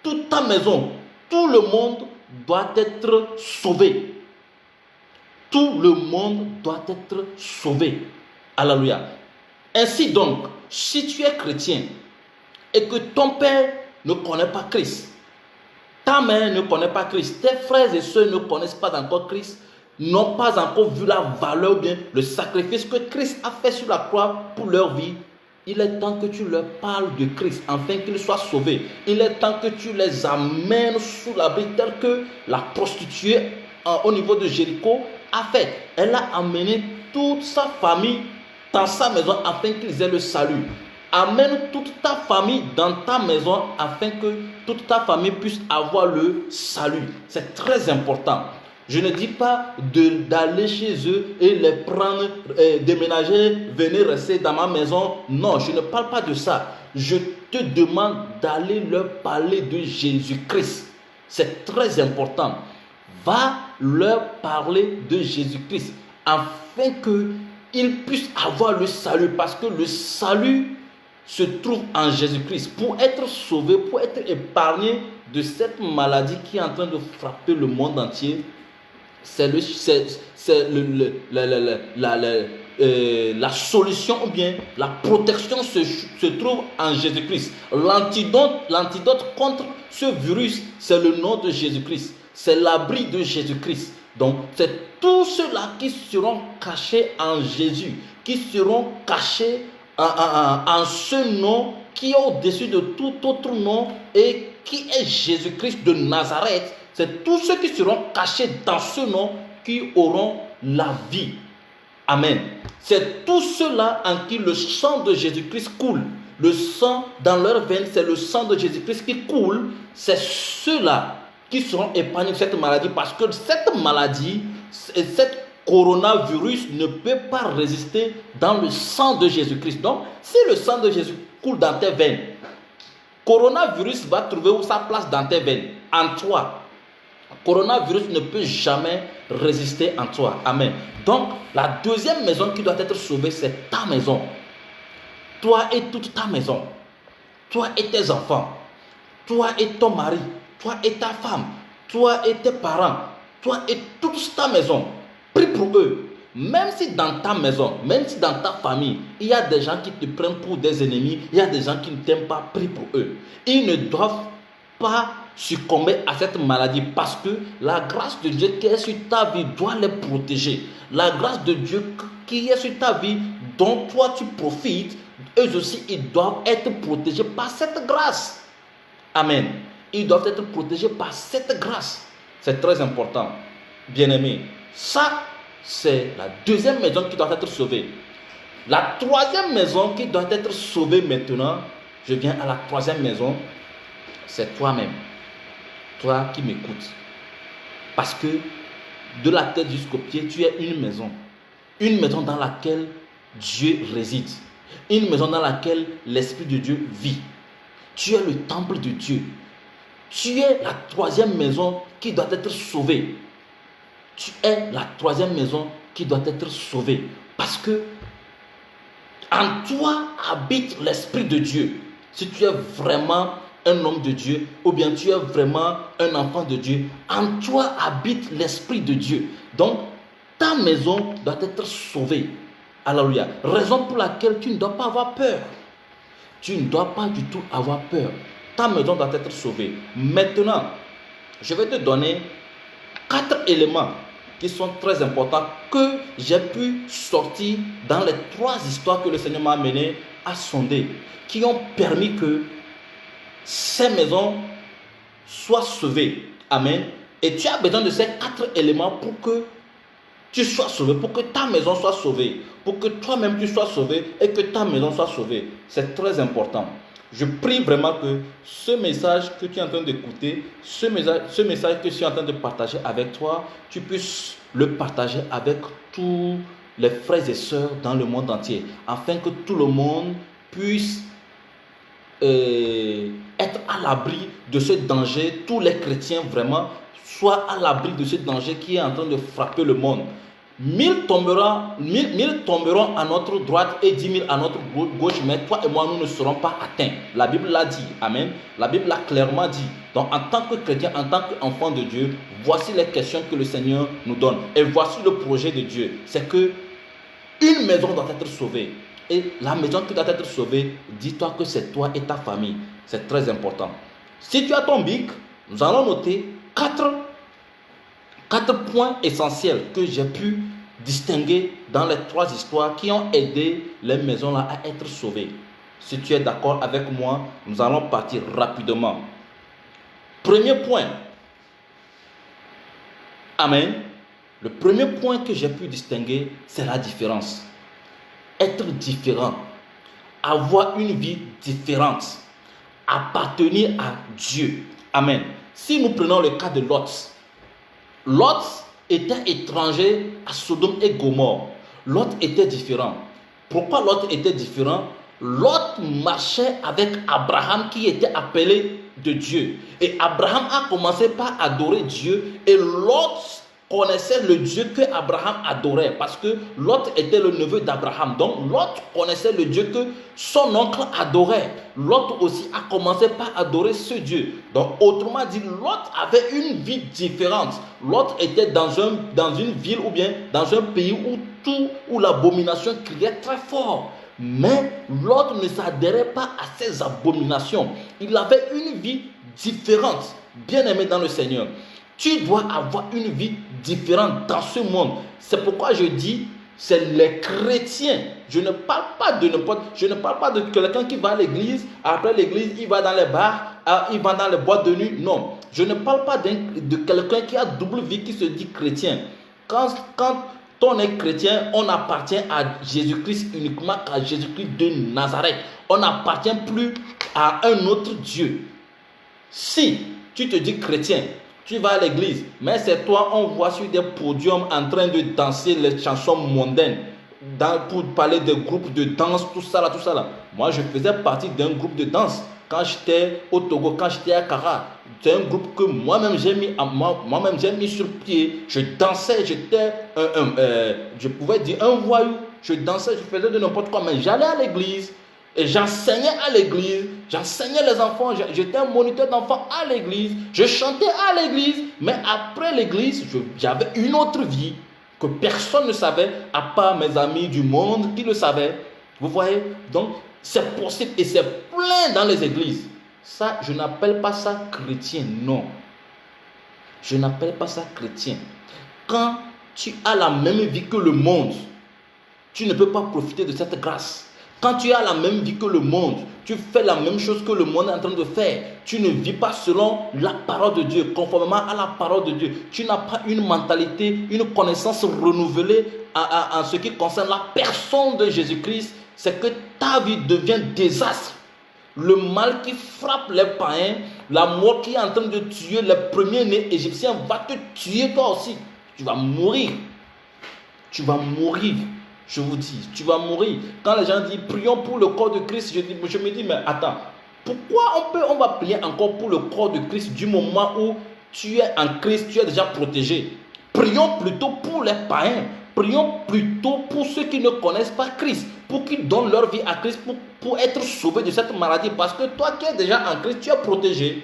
toute ta maison, tout le monde doit être sauvé. Tout le monde doit être sauvé. Alléluia. Ainsi donc, si tu es chrétien et que ton père ne connaît pas Christ, ta mère ne connaît pas Christ, tes frères et sœurs ne connaissent pas encore Christ, n'ont pas encore vu la valeur ou bien le sacrifice que Christ a fait sur la croix pour leur vie, il est temps que tu leur parles de Christ afin qu'ils soient sauvés. Il est temps que tu les amènes sous l'abri tel que la prostituée au niveau de Jéricho a fait. Elle a amené toute sa famille dans sa maison afin qu'ils aient le salut. Amène toute ta famille dans ta maison afin que toute ta famille puisse avoir le salut. C'est très important. Je ne dis pas d'aller chez eux et les prendre, déménager, venir rester dans ma maison. Non, je ne parle pas de ça. Je te demande d'aller leur parler de Jésus-Christ. C'est très important. Va leur parler de Jésus-Christ afin qu'ils puissent avoir le salut. Parce que le salut se trouve en Jésus-Christ. Pour être sauvé, pour être épargné de cette maladie qui est en train de frapper le monde entier, la solution ou bien la protection se trouve en Jésus-Christ. L'antidote contre ce virus, c'est le nom de Jésus-Christ. C'est l'abri de Jésus-Christ. Donc, c'est tous ceux-là qui seront cachés en Jésus, qui seront cachés en ce nom qui est au-dessus de tout autre nom et qui est Jésus-Christ de Nazareth. C'est tous ceux qui seront cachés dans ce nom qui auront la vie. Amen. C'est tous ceux-là en qui le sang de Jésus-Christ coule. Le sang dans leurs veines, c'est le sang de Jésus-Christ qui coule. C'est ceux-là qui seront épargnés de cette maladie parce que cette maladie, cette coronavirus ne peut pas résister dans le sang de Jésus-Christ. Donc, si le sang de Jésus coule dans tes veines, coronavirus va trouver sa place dans tes veines, en toi. Coronavirus ne peut jamais résister en toi. Amen. Donc, la deuxième maison qui doit être sauvée, c'est ta maison. Toi et toute ta maison. Toi et tes enfants. Toi et ton mari. Toi et ta femme. Toi et tes parents. Toi et toute ta maison. Prie pour eux. même si dans ta maison, même si dans ta famille, il y a des gens qui te prennent pour des ennemis, il y a des gens qui ne t'aiment pas, prie pour eux. Ils ne doivent pas succomber à cette maladie parce que la grâce de Dieu qui est sur ta vie doit les protéger. La grâce de Dieu qui est sur ta vie, dont toi tu profites, eux aussi ils doivent être protégés par cette grâce. Amen. Ils doivent être protégés par cette grâce. C'est très important. Bien-aimés, ça c'est la deuxième maison qui doit être sauvée. La troisième maison qui doit être sauvée maintenant, je viens à la troisième maison, c'est toi-même. Toi qui m'écoutes. Parce que de la tête jusqu'aux pieds, tu es une maison. Une maison dans laquelle Dieu réside. Une maison dans laquelle l'Esprit de Dieu vit. Tu es le temple de Dieu. Tu es la troisième maison qui doit être sauvée. Tu es la troisième maison qui doit être sauvée. Parce que en toi habite l'Esprit de Dieu. Si tu es vraiment un homme de Dieu, ou bien tu es vraiment un enfant de Dieu, en toi habite l'Esprit de Dieu. Donc, ta maison doit être sauvée. Alléluia. Raison pour laquelle tu ne dois pas avoir peur. Tu ne dois pas du tout avoir peur. Ta maison doit être sauvée. Maintenant, je vais te donner 4 éléments qui sont très importants que j'ai pu sortir dans les 3 histoires que le Seigneur m'a amenées à sonder, qui ont permis que ces maisons soient sauvées. Amen. Et tu as besoin de ces 4 éléments pour que tu sois sauvé, pour que ta maison soit sauvée, pour que toi-même tu sois sauvé et que ta maison soit sauvée. C'est très important. Je prie vraiment que ce message que tu es en train d'écouter, ce message que je suis en train de partager avec toi, tu puisses le partager avec tous les frères et sœurs dans le monde entier, afin que tout le monde puisse être à l'abri de ce danger. Tous les chrétiens vraiment soient à l'abri de ce danger qui est en train de frapper le monde. 1000 tomberont à notre droite et 10 000 à notre gauche, mais toi et moi, nous ne serons pas atteints. La Bible l'a dit. Amen. La Bible l'a clairement dit. Donc, en tant que chrétien, en tant qu'enfant de Dieu, voici les questions que le Seigneur nous donne. Et voici le projet de Dieu. C'est que une maison doit être sauvée. Et la maison qui doit être sauvée, dis-toi que c'est toi et ta famille. C'est très important. Si tu as ton bic, nous allons noter 4 points essentiels que j'ai pu distinguer dans les 3 histoires qui ont aidé les maisons là à être sauvées. Si tu es d'accord avec moi, nous allons partir rapidement. Premier point. Amen. Le premier point que j'ai pu distinguer, c'est la différence. Être différent. Avoir une vie différente. Appartenir à Dieu. Amen. Si nous prenons le cas de Lot, Lot était étranger à Sodome et Gomorrhe. Lot était différent. Pourquoi Lot était différent? Lot marchait avec Abraham qui était appelé de Dieu. Et Abraham a commencé par adorer Dieu. Et Lot connaissait le Dieu que Abraham adorait. Parce que Lot était le neveu d'Abraham. Donc Lot connaissait le Dieu que son oncle adorait. Lot aussi a commencé par adorer ce Dieu. Donc autrement dit, Lot avait une vie différente. Lot était dans une ville ou bien dans un pays où l'abomination criait très fort. Mais Lot ne s'adhérait pas à ces abominations. Il avait une vie différente. Bien-aimé dans le Seigneur, tu dois avoir une vie différente dans ce monde. C'est pourquoi je dis, c'est les chrétiens. Je ne parle pas de quelqu'un qui va à l'église, après l'église, il va dans les bars, il va dans les boîtes de nuit. Non, je ne parle pas de quelqu'un qui a double vie, qui se dit chrétien. Quand on est chrétien, on appartient à Jésus-Christ uniquement, à Jésus-Christ de Nazareth. On n'appartient plus à un autre Dieu. Si tu te dis chrétien, tu vas à l'église, mais c'est toi, on voit sur des podiums en train de danser les chansons mondaines, pour parler de groupes de danse, tout ça là. Moi, je faisais partie d'un groupe de danse quand j'étais au Togo, quand j'étais à Kara. C'est un groupe que moi-même j'ai mis sur pied. Je dansais, je pouvais dire un voyou. Je dansais, je faisais de n'importe quoi, mais j'allais à l'église. Et j'enseignais à l'église, j'enseignais les enfants, j'étais un moniteur d'enfants à l'église, je chantais à l'église, mais après l'église, j'avais une autre vie que personne ne savait, à part mes amis du monde qui le savaient. Vous voyez? Donc, c'est possible et c'est plein dans les églises. Ça, je n'appelle pas ça chrétien, non. Je n'appelle pas ça chrétien. Quand tu as la même vie que le monde, tu ne peux pas profiter de cette grâce. Quand tu as la même vie que le monde, tu fais la même chose que le monde est en train de faire. Tu ne vis pas selon la parole de Dieu, conformément à la parole de Dieu. Tu n'as pas une mentalité, une connaissance renouvelée en ce qui concerne la personne de Jésus-Christ. C'est que ta vie devient désastre. Le mal qui frappe les païens, la mort qui est en train de tuer les premiers-nés égyptiens va te tuer toi aussi. Tu vas mourir. Tu vas mourir. Je vous dis, tu vas mourir. Quand les gens disent prions pour le corps de Christ, je me dis, mais attends, pourquoi on va prier encore pour le corps de Christ du moment où tu es en Christ, tu es déjà protégé? Prions plutôt pour les païens. Prions plutôt pour ceux qui ne connaissent pas Christ, pour qu'ils donnent leur vie à Christ, pour être sauvés de cette maladie. Parce que toi qui es déjà en Christ, tu es protégé.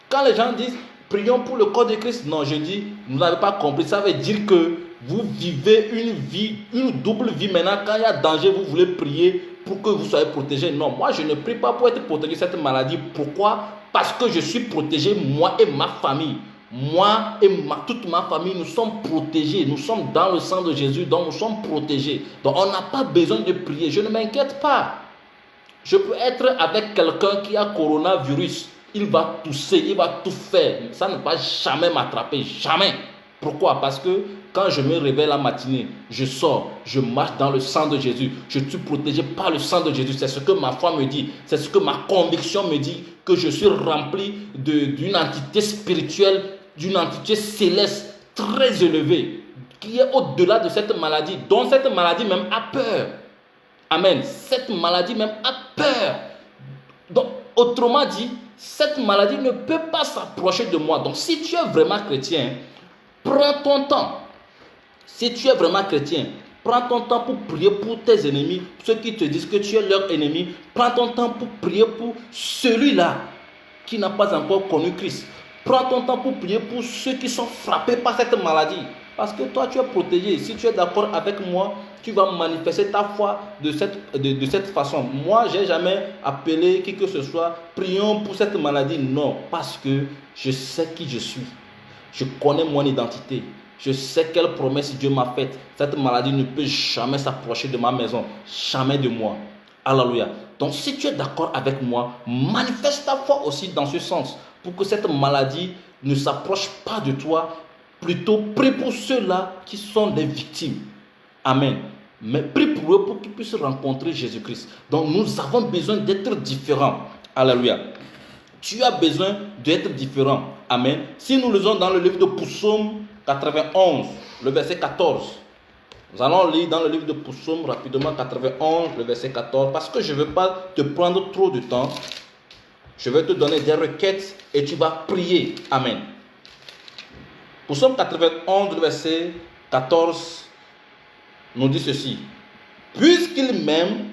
Quand les gens disent prions pour le corps de Christ, non, je dis, vous n'avez pas compris. Ça veut dire que vous vivez une vie, une double vie maintenant. Quand il y a danger, vous voulez prier pour que vous soyez protégé. Non, moi je ne prie pas pour être protégé de cette maladie. Pourquoi? Parce que je suis protégé, moi et ma famille. Moi et toute ma famille, nous sommes protégés. Nous sommes dans le sang de Jésus, donc nous sommes protégés. Donc on n'a pas besoin de prier. Je ne m'inquiète pas. Je peux être avec quelqu'un qui a coronavirus. Il va tousser, il va tout faire. Ça ne va jamais m'attraper, jamais. Pourquoi? Parce que quand je me réveille la matinée, je sors, je marche dans le sang de Jésus. Je suis protégé par le sang de Jésus. C'est ce que ma foi me dit. C'est ce que ma conviction me dit. Que je suis rempli d'une entité spirituelle, d'une entité céleste très élevée, qui est au-delà de cette maladie, dont cette maladie même a peur. Amen. Cette maladie même a peur. Donc, autrement dit, cette maladie ne peut pas s'approcher de moi. Donc, si tu es vraiment chrétien, prends ton temps. Si tu es vraiment chrétien, prends ton temps pour prier pour tes ennemis, ceux qui te disent que tu es leur ennemi. Prends ton temps pour prier pour celui-là qui n'a pas encore connu Christ. Prends ton temps pour prier pour ceux qui sont frappés par cette maladie. Parce que toi, tu es protégé. Si tu es d'accord avec moi, tu vas manifester ta foi de cette façon. Moi, je n'ai jamais appelé qui que ce soit, prions pour cette maladie. Non, parce que je sais qui je suis. Je connais mon identité. Je sais quelle promesse Dieu m'a faite. Cette maladie ne peut jamais s'approcher de ma maison. Jamais de moi. Alléluia. Donc, si tu es d'accord avec moi, manifeste ta foi aussi dans ce sens. Pour que cette maladie ne s'approche pas de toi. Plutôt, prie pour ceux-là qui sont des victimes. Amen. Mais prie pour eux pour qu'ils puissent rencontrer Jésus-Christ. Donc, nous avons besoin d'être différents. Alléluia. Tu as besoin d'être différent. Amen. Si nous lisons dans le livre de Psaume 91, le verset 14. Nous allons lire dans le livre de Psaume rapidement 91, le verset 14. Parce que je ne veux pas te prendre trop de temps. Je vais te donner des requêtes et tu vas prier. Amen. Psaume 91, le verset 14, nous dit ceci. Puisqu'il m'aime,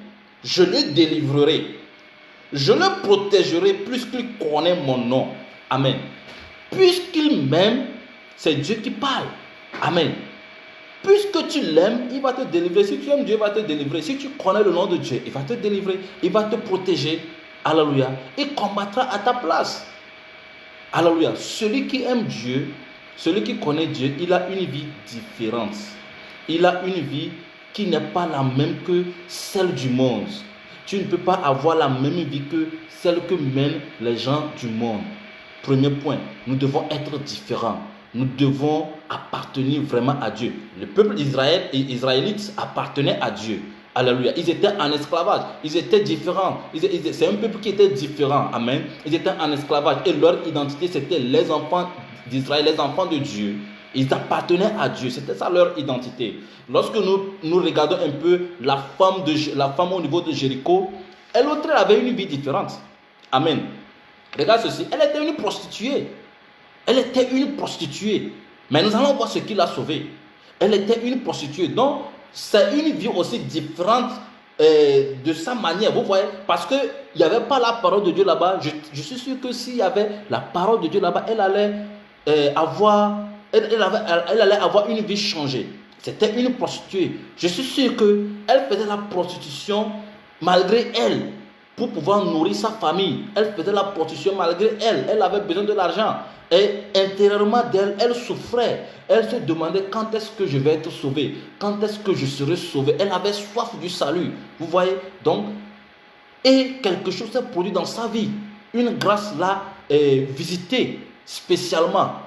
je le délivrerai. Je le protégerai puisqu'il connaît mon nom. Amen. Puisqu'il m'aime, c'est Dieu qui parle. Amen. Puisque tu l'aimes, il va te délivrer. Si tu aimes Dieu, il va te délivrer. Si tu connais le nom de Dieu, il va te délivrer. Il va te protéger. Alléluia. Il combattra à ta place. Alléluia. Celui qui aime Dieu, celui qui connaît Dieu, il a une vie différente. Il a une vie qui n'est pas la même que celle du monde. Tu ne peux pas avoir la même vie que celle que mènent les gens du monde. Premier point, nous devons être différents. Nous devons appartenir vraiment à Dieu. Le peuple d'Israël et israélites appartenaient à Dieu. Alléluia. Ils étaient en esclavage. Ils étaient différents. C'est un peuple qui était différent. Amen. Ils étaient en esclavage. Et leur identité, c'était les enfants d'Israël, les enfants de Dieu. Ils appartenaient à Dieu. C'était ça leur identité. Lorsque nous regardons un peu la femme au niveau de Jéricho, elle autre avait une vie différente. Amen. Regarde ceci. Elle était une prostituée. Elle était une prostituée. Mais nous allons voir ce qui l'a sauvée. Elle était une prostituée. Donc, c'est une vie aussi différente de sa manière. Vous voyez, parce qu'il n'y avait pas la parole de Dieu là-bas. Je suis sûr que s'il y avait la parole de Dieu là-bas, elle allait avoir une vie changée. C'était une prostituée. Je suis sûr qu'elle faisait la prostitution malgré elle pour pouvoir nourrir sa famille. Elle faisait la prostitution malgré elle. Elle avait besoin de l'argent. Et intérieurement d'elle, elle souffrait. Elle se demandait quand est-ce que je vais être sauvée, quand est-ce que je serai sauvée. Elle avait soif du salut. Vous voyez donc, et quelque chose s'est produit dans sa vie. Une grâce l'a visitée spécialement.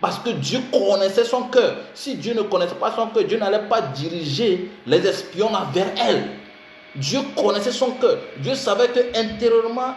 Parce que Dieu connaissait son cœur. Si Dieu ne connaissait pas son cœur, Dieu n'allait pas diriger les espions vers elle. Dieu connaissait son cœur. Dieu savait qu'intérieurement,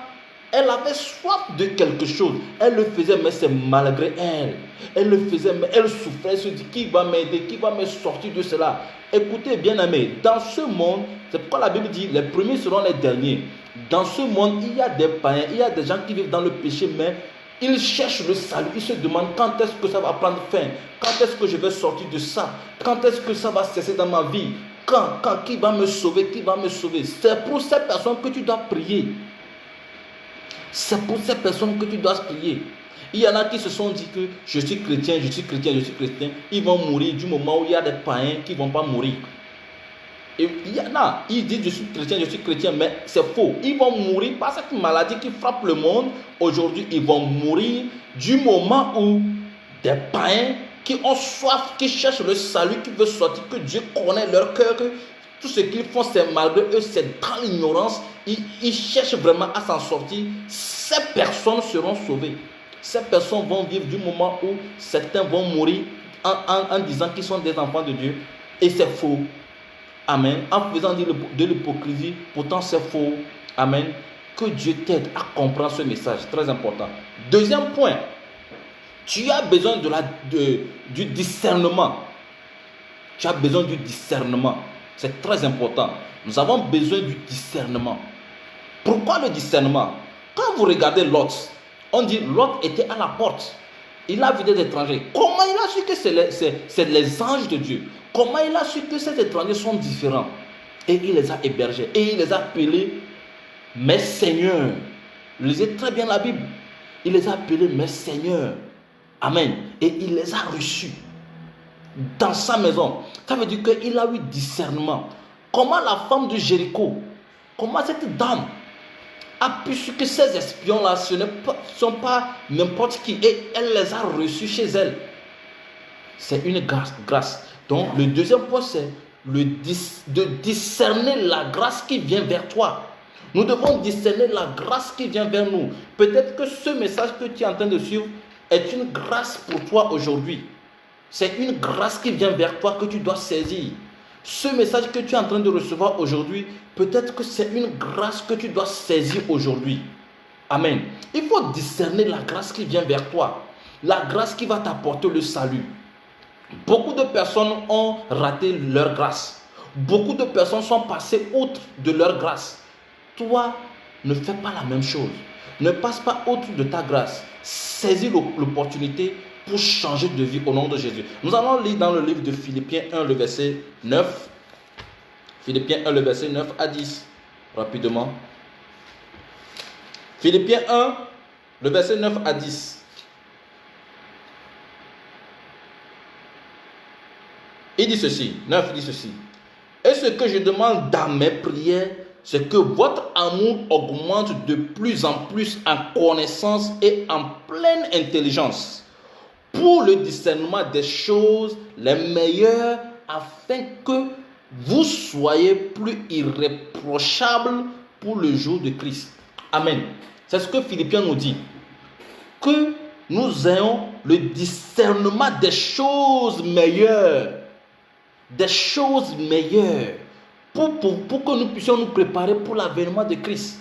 elle avait soif de quelque chose. Elle le faisait, mais c'est malgré elle. Elle le faisait, mais elle souffrait. Elle se dit, qui va m'aider? Qui va me sortir de cela? Écoutez, bien aimés, dans ce monde, c'est pourquoi la Bible dit, les premiers seront les derniers. Dans ce monde, il y a des païens, il y a des gens qui vivent dans le péché, mais ils cherchent le salut. Ils se demandent quand est-ce que ça va prendre fin? Quand est-ce que je vais sortir de ça? Quand est-ce que ça va cesser dans ma vie? Quand qui va me sauver? Qui va me sauver? C'est pour ces personnes que tu dois prier. C'est pour ces personnes que tu dois prier. Il y en a qui se sont dit que je suis chrétien, je suis chrétien, je suis chrétien. Ils vont mourir du moment où il y a des païens qui ne vont pas mourir. Et il y en a, ils disent je suis chrétien, mais c'est faux. Ils vont mourir par cette maladie qui frappe le monde. Aujourd'hui, ils vont mourir du moment où des païens qui ont soif, qui cherchent le salut, qui veulent sortir, que Dieu connaît leur cœur, que tout ce qu'ils font, c'est malgré eux, c'est dans l'ignorance. Ils cherchent vraiment à s'en sortir. Ces personnes seront sauvées. Ces personnes vont vivre du moment où certains vont mourir en disant qu'ils sont des enfants de Dieu. Et c'est faux. Amen. En faisant de l'hypocrisie, pourtant c'est faux. Amen. Que Dieu t'aide à comprendre ce message. Très important. Deuxième point. Tu as besoin du discernement. Tu as besoin du discernement. C'est très important. Nous avons besoin du discernement. Pourquoi le discernement? Quand vous regardez Lot, on dit Lot était à la porte. Il a vu des étrangers. Comment il a su que c'est les anges de Dieu? Comment il a su que ces étrangers sont différents? Et il les a hébergés. Et il les a appelés mes seigneurs. Lisez très bien la Bible. Il les a appelés mes seigneurs. Amen. Et il les a reçus dans sa maison. Ça veut dire qu'il a eu discernement. Comment la femme de Jéricho, comment cette dame a pu su que ces espions-là, ce ne sont pas n'importe qui, et elle les a reçus chez elle. C'est une grâce. Donc le deuxième point, c'est de discerner la grâce qui vient vers toi. Nous devons discerner la grâce qui vient vers nous. Peut-être que ce message que tu es en train de suivre est une grâce pour toi aujourd'hui. C'est une grâce qui vient vers toi que tu dois saisir. Ce message que tu es en train de recevoir aujourd'hui, peut-être que c'est une grâce que tu dois saisir aujourd'hui. Amen. Il faut discerner la grâce qui vient vers toi. La grâce qui va t'apporter le salut. Beaucoup de personnes ont raté leur grâce. Beaucoup de personnes sont passées outre de leur grâce. Toi, ne fais pas la même chose. Ne passe pas outre de ta grâce. Saisis l'opportunité pour changer de vie au nom de Jésus. Nous allons lire dans le livre de Philippiens 1, le verset 9. Philippiens 1, le verset 9 à 10. Rapidement. Philippiens 1, le verset 9 à 10. Il dit ceci, 9 dit ceci. Et ce que je demande dans mes prières, c'est que votre amour augmente de plus en plus en connaissance et en pleine intelligence, pour le discernement des choses les meilleures, afin que vous soyez plus irréprochables pour le jour de Christ. Amen. C'est ce que Philippiens nous dit. Que nous ayons le discernement des choses meilleures. Des choses meilleures. Pour que nous puissions nous préparer pour l'avènement de Christ.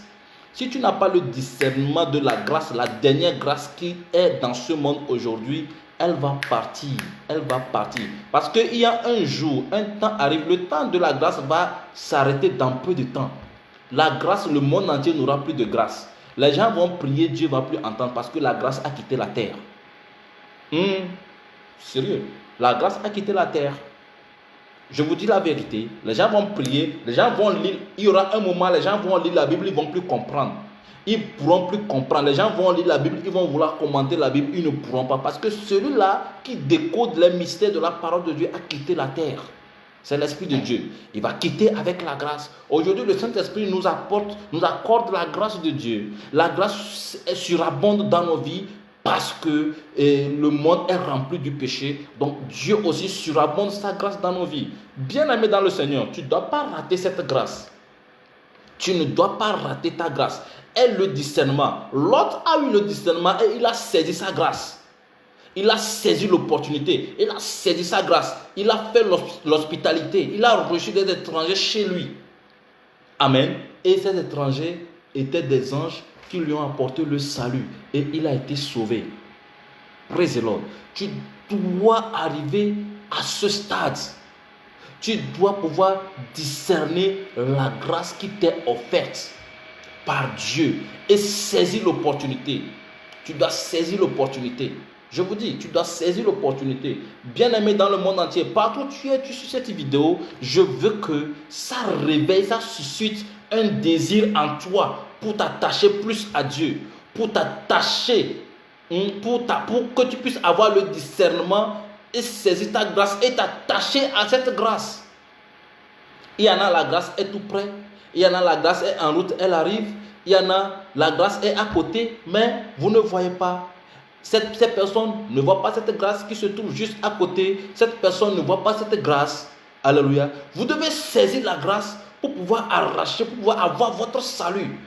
Si tu n'as pas le discernement de la grâce, la dernière grâce qui est dans ce monde aujourd'hui, elle va partir. Elle va partir. Parce qu'il y a un jour, un temps arrive, le temps de la grâce va s'arrêter dans peu de temps. La grâce, le monde entier n'aura plus de grâce. Les gens vont prier, Dieu ne va plus entendre parce que la grâce a quitté la terre. Sérieux. La grâce a quitté la terre. Je vous dis la vérité, les gens vont prier, les gens vont lire, il y aura un moment, les gens vont lire la Bible, ils ne vont plus comprendre. ils ne pourront plus comprendre. Les gens vont lire la Bible, ils vont vouloir commenter la Bible, ils ne pourront pas. Parce que celui-là qui décode les mystères de la parole de Dieu a quitté la terre. C'est l'Esprit de Dieu. Il va quitter avec la grâce. Aujourd'hui, le Saint-Esprit nous accorde la grâce de Dieu. La grâce est surabonde dans nos vies parce que le monde est rempli du péché. Donc Dieu aussi surabonde sa grâce dans nos vies. Bien-aimé dans le Seigneur, tu ne dois pas rater cette grâce. Tu ne dois pas rater ta grâce. Et le discernement. L'autre a eu le discernement et il a saisi sa grâce. Il a saisi l'opportunité. Il a saisi sa grâce. Il a fait l'hospitalité. Il a reçu des étrangers chez lui. Amen. Et ces étrangers étaient des anges qui lui ont apporté le salut. Et il a été sauvé. Praise the Lord. Tu dois arriver à ce stade. Tu dois pouvoir discerner la grâce qui t'est offerte par Dieu et saisir l'opportunité. Tu dois saisir l'opportunité. Je vous dis, tu dois saisir l'opportunité. Bien-aimé dans le monde entier, partout où tu es, tu suis cette vidéo, je veux que ça réveille, ça suscite un désir en toi pour t'attacher plus à Dieu, pour t'attacher, pour que tu puisses avoir le discernement et saisir ta grâce et t'attacher à cette grâce. Il y en a, la grâce est tout près. Il y en a, la grâce est en route, elle arrive. Il y en a, la grâce est à côté, mais vous ne voyez pas. Cette personne ne voit pas cette grâce qui se trouve juste à côté. Cette personne ne voit pas cette grâce. Alléluia. Vous devez saisir la grâce pour pouvoir arracher, pour pouvoir avoir votre salut.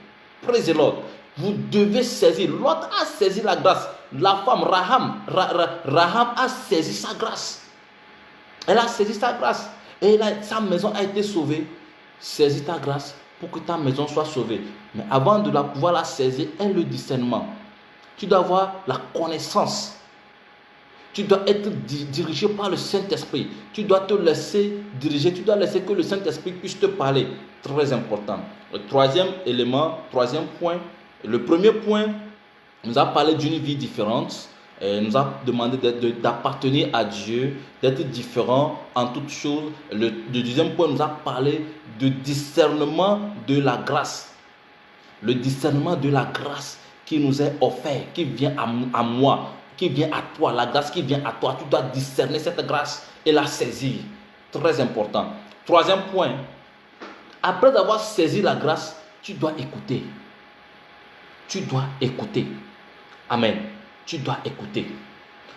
Praise the Lord. Vous devez saisir. L'autre a saisi la grâce. La femme Rahab a saisi sa grâce. Elle a saisi sa grâce. Et sa maison a été sauvée. Saisis ta grâce pour que ta maison soit sauvée. Mais avant de pouvoir la saisir, est le discernement. Tu dois avoir la connaissance. Tu dois être dirigé par le Saint-Esprit. Tu dois te laisser diriger. Tu dois laisser que le Saint-Esprit puisse te parler. Très important. Le troisième élément, troisième point. Le premier point nous a parlé d'une vie différente. Et nous a demandé d'appartenir à Dieu, d'être différent en toutes choses. Le deuxième point nous a parlé de discernement de la grâce. Le discernement de la grâce qui nous est offert, qui vient à moi, qui vient à toi. La grâce qui vient à toi, tu dois discerner cette grâce et la saisir. Très important. Troisième point, après avoir saisi la grâce, tu dois écouter. Tu dois écouter. Amen. Tu dois écouter.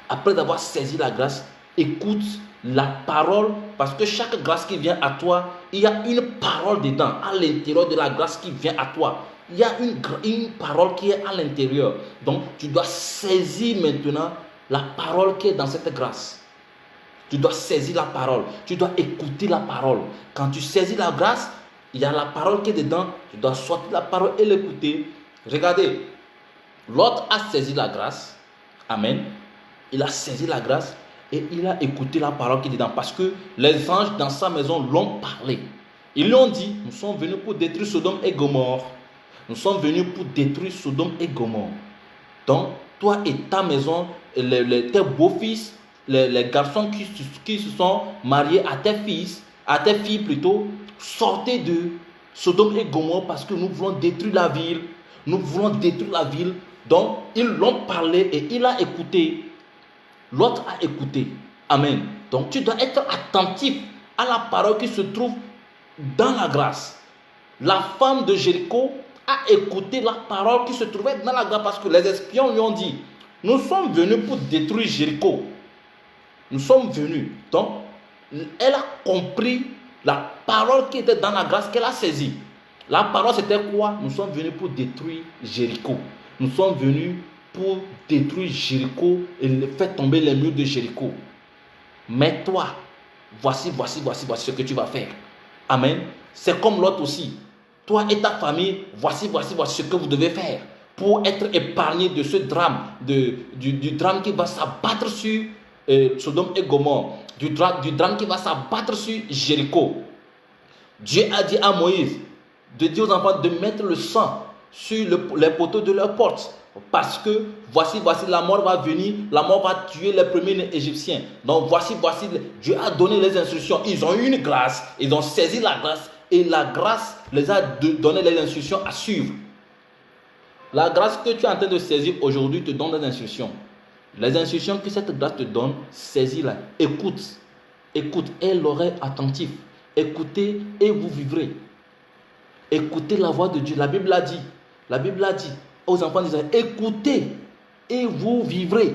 Après avoir saisi la grâce, écoute la parole, parce que chaque grâce qui vient à toi, il y a une parole dedans, à l'intérieur de la grâce qui vient à toi. Il y a une parole qui est à l'intérieur. Donc, tu dois saisir maintenant la parole qui est dans cette grâce. Tu dois saisir la parole. Tu dois écouter la parole. Quand tu saisis la grâce, il y a la parole qui est dedans. Tu dois sortir la parole et l'écouter. Regardez, l'autre a saisi la grâce. Amen. Il a saisi la grâce et il a écouté la parole qui est dedans. Parce que les anges dans sa maison l'ont parlé. Ils lui ont dit, nous sommes venus pour détruire Sodome et Gomorrhe. Nous sommes venus pour détruire Sodome et Gomorrhe. Donc, toi et ta maison, tes beaux-fils, les garçons qui se sont mariés à tes filles plutôt, sortez de Sodome et Gomorrhe parce que nous voulons détruire la ville. Nous voulons détruire la ville. Donc, ils l'ont parlé et il a écouté. L'autre a écouté. Amen. Donc, tu dois être attentif à la parole qui se trouve dans la grâce. La femme de Jéricho a écouté la parole qui se trouvait dans la grâce parce que les espions lui ont dit, nous sommes venus pour détruire Jéricho. Nous sommes venus. Donc, elle a compris la parole qui était dans la grâce qu'elle a saisie. La parole c'était quoi? Nous sommes venus pour détruire Jéricho. Nous sommes venus pour détruire Jéricho et faire tomber les murs de Jéricho. Mais toi, voici ce que tu vas faire. Amen. C'est comme l'autre aussi. Toi et ta famille, voici ce que vous devez faire pour être épargné de ce drame, du drame qui va s'abattre sur Sodome et Gomorrhe, du drame qui va s'abattre sur Jéricho. Dieu a dit à Moïse de dire aux enfants de mettre le sang sur les poteaux de leurs portes. Parce que voici la mort va venir, la mort va tuer les premiers Égyptiens. Donc voici, Dieu a donné les instructions. Ils ont eu une grâce, ils ont saisi la grâce et la grâce les a donné les instructions à suivre. La grâce que tu es en train de saisir aujourd'hui te donne des instructions. Les instructions que cette grâce te donne, saisis-la. Écoute. Écoute. Aie l'oreille attentive. Écoutez et vous vivrez. Écoutez la voix de Dieu. La Bible a dit. La Bible a dit aux enfants d'Israël, écoutez et vous vivrez.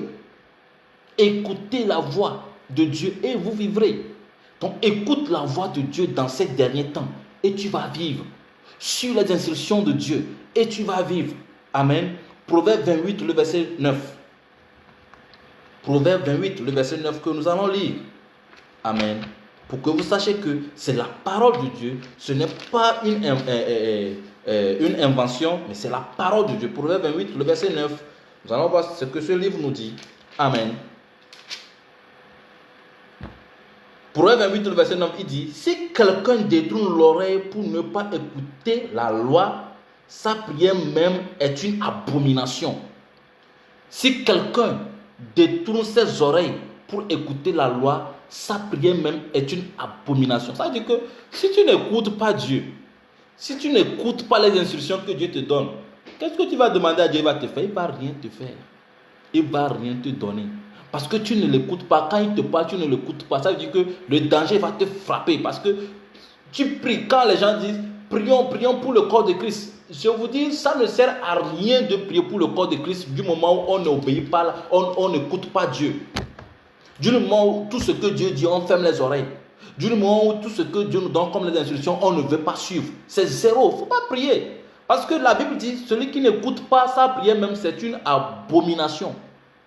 Écoutez la voix de Dieu et vous vivrez. Donc écoute la voix de Dieu dans ces derniers temps et tu vas vivre. Suis les instructions de Dieu et tu vas vivre. Amen. Proverbe 28, le verset 9. Proverbe 28, le verset 9 que nous allons lire. Amen. Pour que vous sachiez que c'est la parole de Dieu. Ce n'est pas une invention, mais c'est la parole de Dieu. Proverbe 28, le verset 9. Nous allons voir ce que ce livre nous dit. Amen. Proverbe 28, le verset 9, il dit, si quelqu'un détourne l'oreille pour ne pas écouter la loi, sa prière même est une abomination. Si quelqu'un détourne ses oreilles pour écouter la loi, sa prière même est une abomination. Ça veut dire que si tu n'écoutes pas Dieu, si tu n'écoutes pas les instructions que Dieu te donne, qu'est-ce que tu vas demander à Dieu? Il va te faire. Il ne va rien te faire. Il ne va rien te donner. Parce que tu ne l'écoutes pas. Quand il te parle, tu ne l'écoutes pas. Ça veut dire que le danger va te frapper. Parce que tu pries. Quand les gens disent, prions pour le corps de Christ. Je vous dis, ça ne sert à rien de prier pour le corps de Christ du moment où on n'obéit pas, on n'écoute pas Dieu. Du moment où tout ce que Dieu dit, on ferme les oreilles. Du moment où tout ce que Dieu nous donne comme les instructions, on ne veut pas suivre. C'est zéro. Il ne faut pas prier. Parce que la Bible dit, celui qui n'écoute pas sa prière même, c'est une abomination.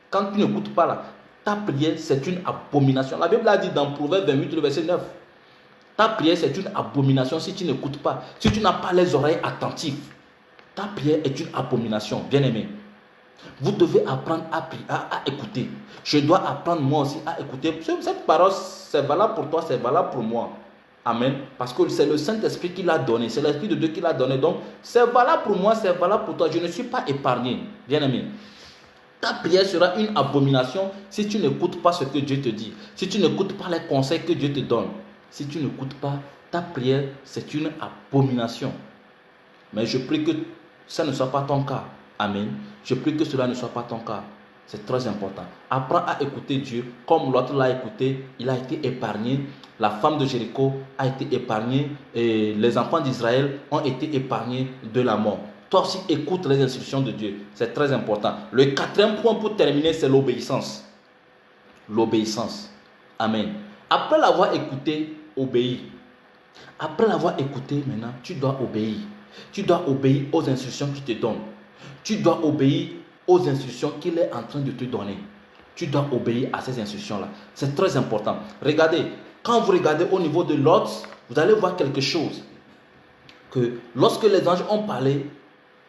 Quand tu n'écoutes pas là, ta prière, c'est une abomination. La Bible a dit dans Proverbe 28, le verset 9. Ta prière, c'est une abomination si tu n'écoutes pas. Si tu n'as pas les oreilles attentives, ta prière est une abomination. Bien aimé, vous devez apprendre à écouter. Je dois apprendre moi aussi à écouter. Cette parole, c'est valable pour toi, c'est valable pour moi. Amen. Parce que c'est le Saint-Esprit qui l'a donné. C'est l'Esprit de Dieu qui l'a donné. Donc, c'est valable pour moi, c'est valable pour toi. Je ne suis pas épargné. Bien aimé. Ta prière sera une abomination si tu n'écoutes pas ce que Dieu te dit. Si tu n'écoutes pas les conseils que Dieu te donne. Si tu n'écoutes pas, ta prière, c'est une abomination. Mais je prie que ça ne soit pas ton cas. Amen. Je prie que cela ne soit pas ton cas. C'est très important. Apprends à écouter Dieu comme l'autre l'a écouté. Il a été épargné. La femme de Jéricho a été épargnée. Et les enfants d'Israël ont été épargnés de la mort. Toi aussi, écoute les instructions de Dieu. C'est très important. Le quatrième point pour terminer, c'est l'obéissance. L'obéissance. Amen. Après l'avoir écouté, obéis. Après l'avoir écouté, maintenant, tu dois obéir. Tu dois obéir aux instructions qu'il te donne. Tu dois obéir aux instructions qu'il est en train de te donner. Tu dois obéir à ces instructions-là. C'est très important. Regardez, quand vous regardez au niveau de Lot, vous allez voir quelque chose. Que lorsque les anges ont parlé,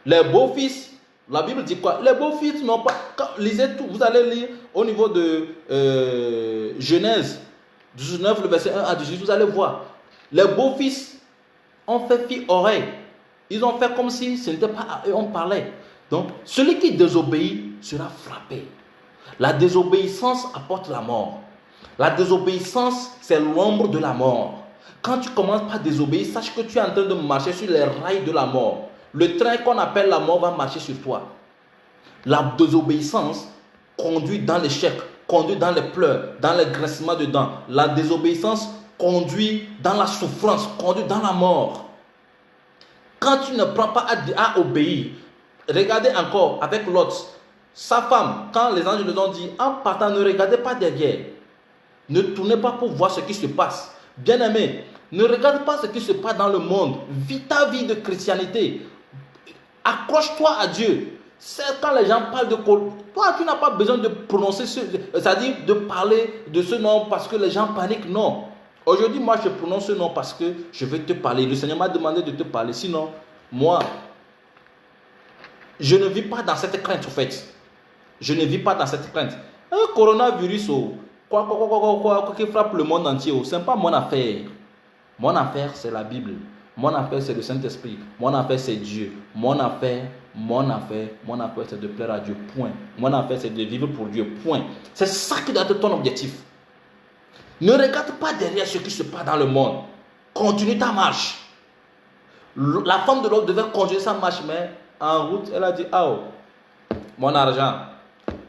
les beaux-fils, la Bible dit quoi? Les beaux-fils n'ont pas... Lisez tout, vous allez lire au niveau de Genèse 19, le verset 1 à 18, vous allez voir. Les beaux-fils ont fait fi-oreille. Ils ont fait comme si ce n'était pas à eux on parlait. Donc, celui qui désobéit sera frappé. La désobéissance apporte la mort. La désobéissance, c'est l'ombre de la mort. Quand tu commences par désobéir, sache que tu es en train de marcher sur les rails de la mort. Le train qu'on appelle la mort va marcher sur toi. La désobéissance conduit dans l'échec, conduit dans les pleurs, dans les grincements de dents. La désobéissance conduit dans la souffrance, conduit dans la mort. Quand tu ne prends pas à obéir, regardez encore avec Lot, sa femme, quand les anges lui ont dit, en partant, ne regardez pas derrière. Ne tournez pas pour voir ce qui se passe. Bien-aimé, ne regarde pas ce qui se passe dans le monde. Vis ta vie de chrétienté. Accroche-toi à Dieu. C'est quand les gens parlent de... Toi, tu n'as pas besoin de prononcer, c'est-à-dire de parler de ce nom parce que les gens paniquent. Non. Aujourd'hui, moi, je prononce ce nom parce que je vais te parler. Le Seigneur m'a demandé de te parler. Sinon, moi, je ne vis pas dans cette crainte, en fait. Je ne vis pas dans cette crainte. Un coronavirus, quoi qui frappe le monde entier, ce n'est pas mon affaire. Mon affaire, c'est la Bible. Mon affaire, c'est le Saint-Esprit. Mon affaire, c'est Dieu. Mon affaire, c'est de plaire à Dieu. Point. Mon affaire, c'est de vivre pour Dieu. Point. C'est ça qui doit être ton objectif. Ne regarde pas derrière ce qui se passe dans le monde. Continue ta marche. La femme de l'autre devait continuer sa marche, mais en route, elle a dit, ah, mon argent,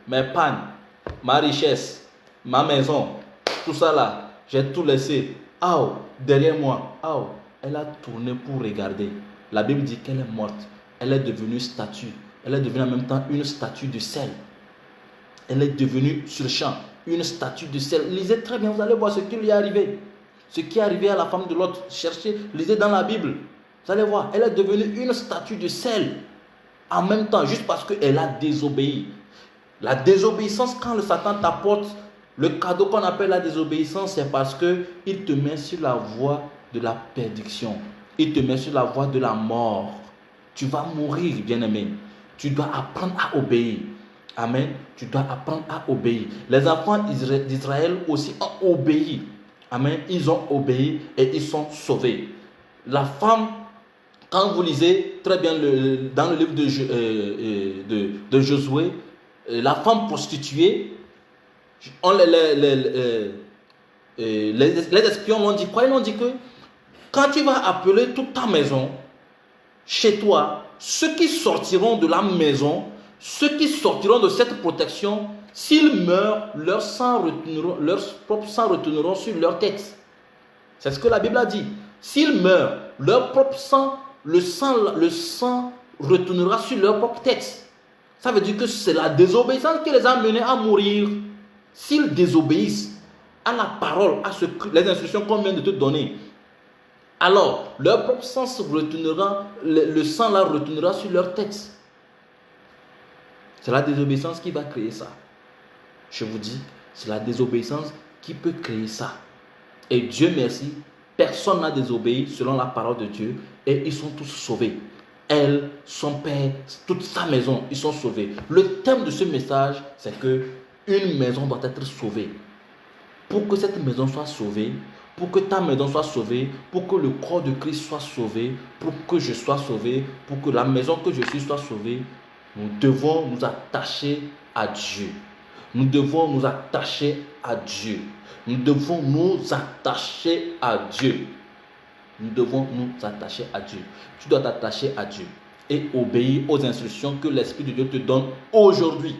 mes pannes, ma richesse, ma maison, tout ça là, j'ai tout laissé. Ah, derrière moi. Ah, elle a tourné pour regarder. La Bible dit qu'elle est morte. Elle est devenue statue. Elle est devenue en même temps une statue de sel. Elle est devenue sur le champ une statue de sel. Lisez très bien, vous allez voir ce qui lui est arrivé. Ce qui est arrivé à la femme de Lot. Cherchez, lisez dans la Bible. Vous allez voir, elle est devenue une statue de sel. En même temps, juste parce qu'elle a désobéi. La désobéissance, quand le Satan t'apporte le cadeau qu'on appelle la désobéissance, c'est parce qu'il te met sur la voie de la perdition. Il te met sur la voie de la mort. Tu vas mourir, bien-aimé. Tu dois apprendre à obéir. Amen. Tu dois apprendre à obéir. Les enfants d'Israël aussi ont obéi. Amen. Ils ont obéi et ils sont sauvés. La femme, quand vous lisez très bien dans le livre de Josué, la femme prostituée, les espions l'ont dit quoi? Ils l'ont dit que quand tu vas appeler toute ta maison, chez toi, ceux qui sortiront de la maison, ceux qui sortiront de cette protection, s'ils meurent, leur propre sang retourneront sur leur tête. C'est ce que la Bible a dit. S'ils meurent, leur propre sang, le sang retournera sur leur propre tête. Ça veut dire que c'est la désobéissance qui les a menés à mourir. S'ils désobéissent à la parole, à les instructions qu'on vient de te donner, alors leur propre sang retournera, le sang là retournera sur leur tête. C'est la désobéissance qui va créer ça. Je vous dis, c'est la désobéissance qui peut créer ça. Et Dieu merci, personne n'a désobéi selon la parole de Dieu et ils sont tous sauvés. Elle, son père, toute sa maison, ils sont sauvés. Le thème de ce message, c'est que une maison doit être sauvée. Pour que cette maison soit sauvée, pour que ta maison soit sauvée, pour que le corps de Christ soit sauvé, pour que je sois sauvé, pour que la maison que je suis soit sauvée, nous devons nous attacher à Dieu. Nous devons nous attacher à Dieu. Nous devons nous attacher à Dieu. Nous devons nous attacher à Dieu. Tu dois t'attacher à Dieu et obéir aux instructions que l'Esprit de Dieu te donne aujourd'hui.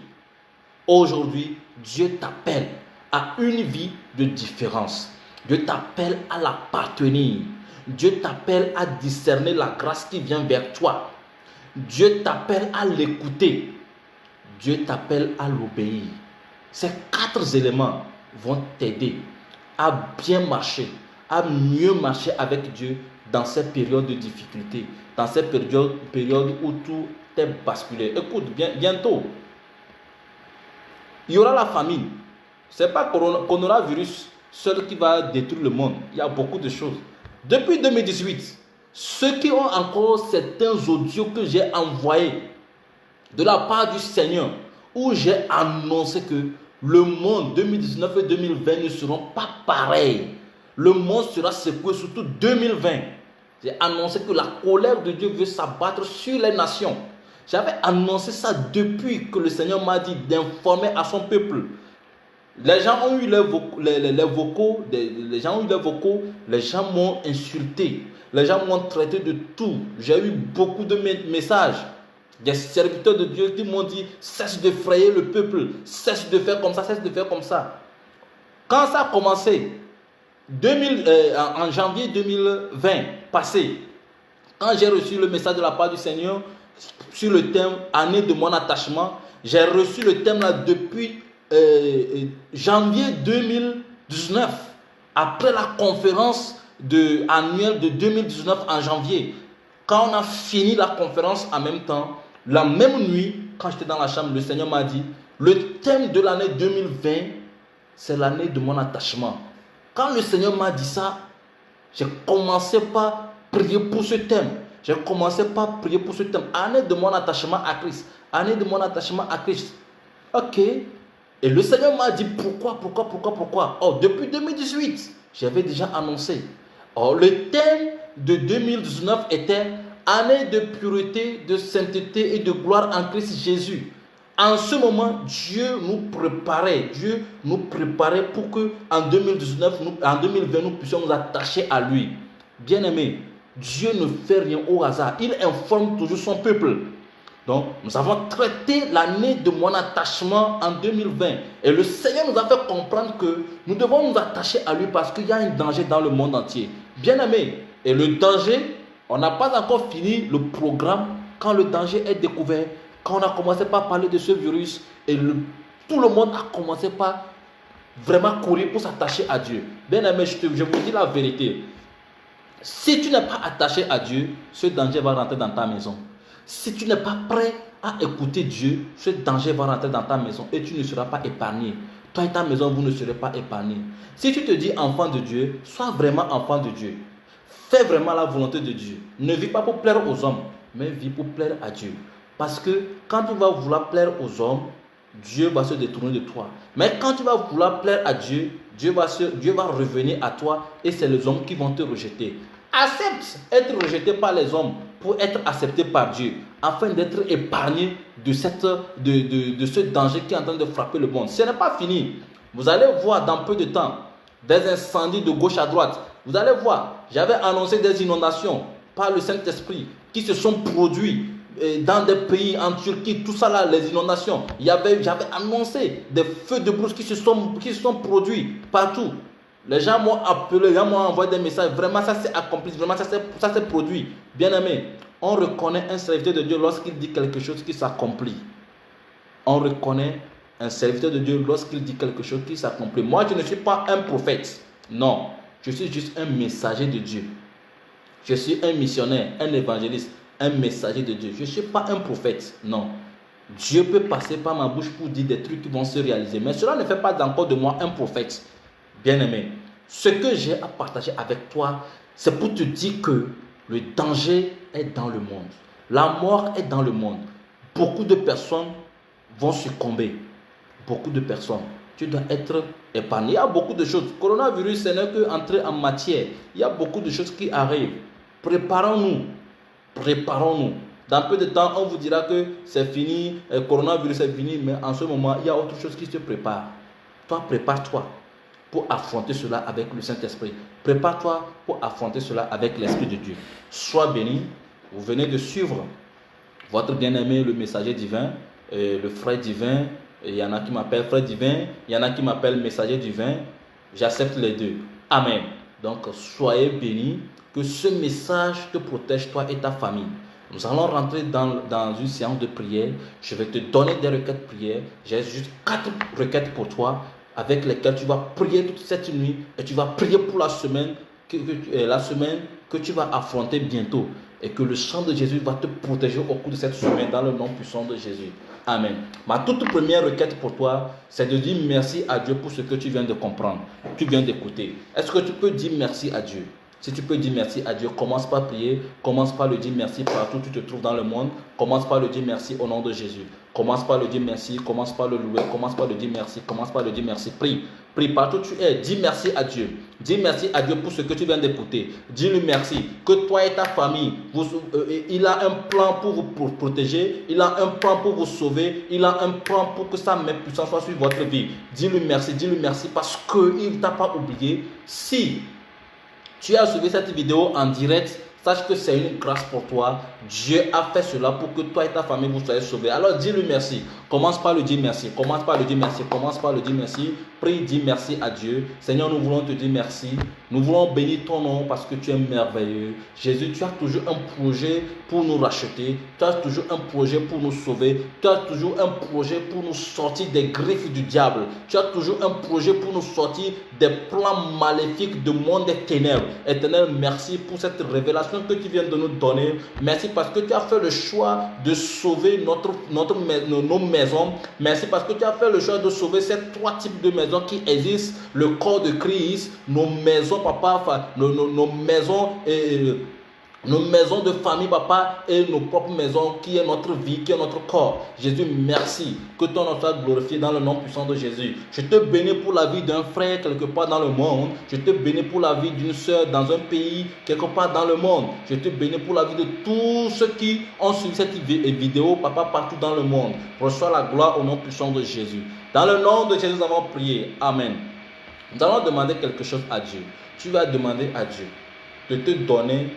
Aujourd'hui, Dieu t'appelle à une vie de différence. Dieu t'appelle à l'appartenir. Dieu t'appelle à discerner la grâce qui vient vers toi. Dieu t'appelle à l'écouter. Dieu t'appelle à l'obéir. Ces 4 éléments vont t'aider à bien marcher, à mieux marcher avec Dieu dans ces périodes de difficulté, dans ces périodes où tout est basculé. Écoute, bientôt, il y aura la famine. Ce n'est pas coronavirus seul qui va détruire le monde. Il y a beaucoup de choses. Depuis 2018, ceux qui ont encore certains audios que j'ai envoyés de la part du Seigneur, où j'ai annoncé que le monde 2019 et 2020 ne seront pas pareils. Le monde sera secoué, surtout 2020. J'ai annoncé que la colère de Dieu veut s'abattre sur les nations. J'avais annoncé ça depuis que le Seigneur m'a dit d'informer à son peuple. Les gens ont eu les vocaux, les gens m'ont insulté, les gens m'ont traité de tout. J'ai eu beaucoup de messages. Des serviteurs de Dieu qui m'ont dit cesse de frayer le peuple, cesse de faire comme ça, cesse de faire comme ça. Quand ça a commencé, en janvier 2020 passé, quand j'ai reçu le message de la part du Seigneur sur le thème année de mon attachement, j'ai reçu le thème là depuis janvier 2019, après la conférence annuelle de 2019 en janvier. Quand on a fini la conférence en même temps, la même nuit, quand j'étais dans la chambre, le Seigneur m'a dit, le thème de l'année 2020, c'est l'année de mon attachement. Quand le Seigneur m'a dit ça, j'ai commencé par prier pour ce thème. J'ai commencé par prier pour ce thème. Année de mon attachement à Christ. Année de mon attachement à Christ. Ok. Et le Seigneur m'a dit pourquoi. Oh, depuis 2018, j'avais déjà annoncé. Oh, le thème de 2019 était année de pureté, de sainteté et de gloire en Christ Jésus. En ce moment, Dieu nous préparait pour que en 2020, nous puissions nous attacher à lui. Bien-aimé, Dieu ne fait rien au hasard. Il informe toujours son peuple. Donc, nous avons traité l'année de mon attachement en 2020. Et le Seigneur nous a fait comprendre que nous devons nous attacher à lui parce qu'il y a un danger dans le monde entier. Bien aimé, et le danger, on n'a pas encore fini le programme quand le danger est découvert, quand on a commencé par parler de ce virus et tout le monde a commencé par vraiment courir pour s'attacher à Dieu. Bien aimé, je vous dis la vérité. Si tu n'es pas attaché à Dieu, ce danger va rentrer dans ta maison. Si tu n'es pas prêt à écouter Dieu, ce danger va rentrer dans ta maison et tu ne seras pas épargné. Toi et ta maison, vous ne serez pas épargnés. Si tu te dis enfant de Dieu, sois vraiment enfant de Dieu. Fais vraiment la volonté de Dieu. Ne vis pas pour plaire aux hommes, mais vis pour plaire à Dieu. Parce que quand tu vas vouloir plaire aux hommes, Dieu va se détourner de toi. Mais quand tu vas vouloir plaire à Dieu, Dieu va revenir à toi et c'est les hommes qui vont te rejeter. Accepte être rejeté par les hommes pour être accepté par Dieu, afin d'être épargné de ce danger qui est en train de frapper le monde. Ce n'est pas fini. Vous allez voir dans peu de temps des incendies de gauche à droite. Vous allez voir, j'avais annoncé des inondations par le Saint-Esprit qui se sont produits dans des pays, en Turquie, tout ça là, les inondations. J'avais annoncé des feux de brousse qui se sont produits partout. Les gens m'ont appelé, les gens m'ont envoyé des messages. Vraiment, ça s'est accompli, vraiment, ça s'est produit. Bien aimé, on reconnaît un serviteur de Dieu lorsqu'il dit quelque chose qui s'accomplit. On reconnaît un serviteur de Dieu lorsqu'il dit quelque chose qui s'accomplit. Moi, je ne suis pas un prophète. Non, je suis juste un messager de Dieu. Je suis un missionnaire, un évangéliste, un messager de Dieu. Je ne suis pas un prophète. Non. Dieu peut passer par ma bouche pour dire des trucs qui vont se réaliser. Mais cela ne fait pas encore de moi un prophète. Bien-aimé, ce que j'ai à partager avec toi, c'est pour te dire que le danger est dans le monde. La mort est dans le monde. Beaucoup de personnes vont succomber. Beaucoup de personnes. Tu dois être épargné. Il y a beaucoup de choses. Coronavirus, ce n'est qu'entrer en matière. Il y a beaucoup de choses qui arrivent. Préparons-nous. Préparons-nous. Dans peu de temps, on vous dira que c'est fini, le coronavirus est fini, mais en ce moment, il y a autre chose qui se prépare. Toi, prépare-toi pour affronter cela avec le Saint-Esprit. Prépare-toi pour affronter cela avec l'Esprit de Dieu. Sois béni. Vous venez de suivre votre bien-aimé, le messager divin, le frère divin. Il y en a qui m'appellent frère divin, il y en a qui m'appellent messager divin. J'accepte les deux. Amen. Donc, soyez bénis. Que ce message te protège, toi et ta famille. Nous allons rentrer dans une séance de prière. Je vais te donner des requêtes de prière. J'ai juste 4 requêtes pour toi avec lesquelles tu vas prier toute cette nuit et tu vas prier pour la semaine que tu vas affronter bientôt. Et que le sang de Jésus va te protéger au cours de cette semaine dans le nom puissant de Jésus. Amen. Ma toute première requête pour toi, c'est de dire merci à Dieu pour ce que tu viens de comprendre, tu viens d'écouter. Est-ce que tu peux dire merci à Dieu? Si tu peux dire merci à Dieu, commence par prier, commence par le dire merci partout où tu te trouves dans le monde, commence par le dire merci au nom de Jésus. Commence par le dire merci, commence par le louer, commence par le dire merci, commence par le dire merci. Prie, prie partout où tu es, dis merci à Dieu. Dis merci à Dieu pour ce que tu viens d'écouter. Dis-lui merci, que toi et ta famille, il a un plan pour vous protéger, il a un plan pour vous sauver, il a un plan pour que sa main puissante soit sur votre vie. Dis-lui merci parce qu'il ne t'a pas oublié. Si tu as suivi cette vidéo en direct, sache que c'est une grâce pour toi. Dieu a fait cela pour que toi et ta famille vous soyez sauvés. Alors dis-lui merci. Commence par le dire merci. Commence par le dire merci. Commence par le dire merci. Prie, dis merci à Dieu. Seigneur, nous voulons te dire merci. Nous voulons bénir ton nom parce que tu es merveilleux. Jésus, tu as toujours un projet pour nous racheter. Tu as toujours un projet pour nous sauver. Tu as toujours un projet pour nous sortir des griffes du diable. Tu as toujours un projet pour nous sortir des plans maléfiques du monde des ténèbres. Éternel, merci pour cette révélation que tu viens de nous donner. Merci parce que tu as fait le choix de sauver nos maisons. Merci parce que tu as fait le choix de sauver ces 3 types de maisons qui existent. Le corps de Christ, nos maisons, papa, enfin, nos maisons nos maisons de famille, papa, et nos propres maisons, qui est notre vie, qui est notre corps. Jésus, merci. Que ton nom soit glorifié dans le nom puissant de Jésus. Je te bénis pour la vie d'un frère quelque part dans le monde. Je te bénis pour la vie d'une soeur dans un pays quelque part dans le monde. Je te bénis pour la vie de tous ceux qui ont suivi cette vidéo, papa, partout dans le monde. Reçois la gloire au nom puissant de Jésus. Dans le nom de Jésus, nous avons prié. Amen. Nous allons demander quelque chose à Dieu. Tu vas demander à Dieu de te donner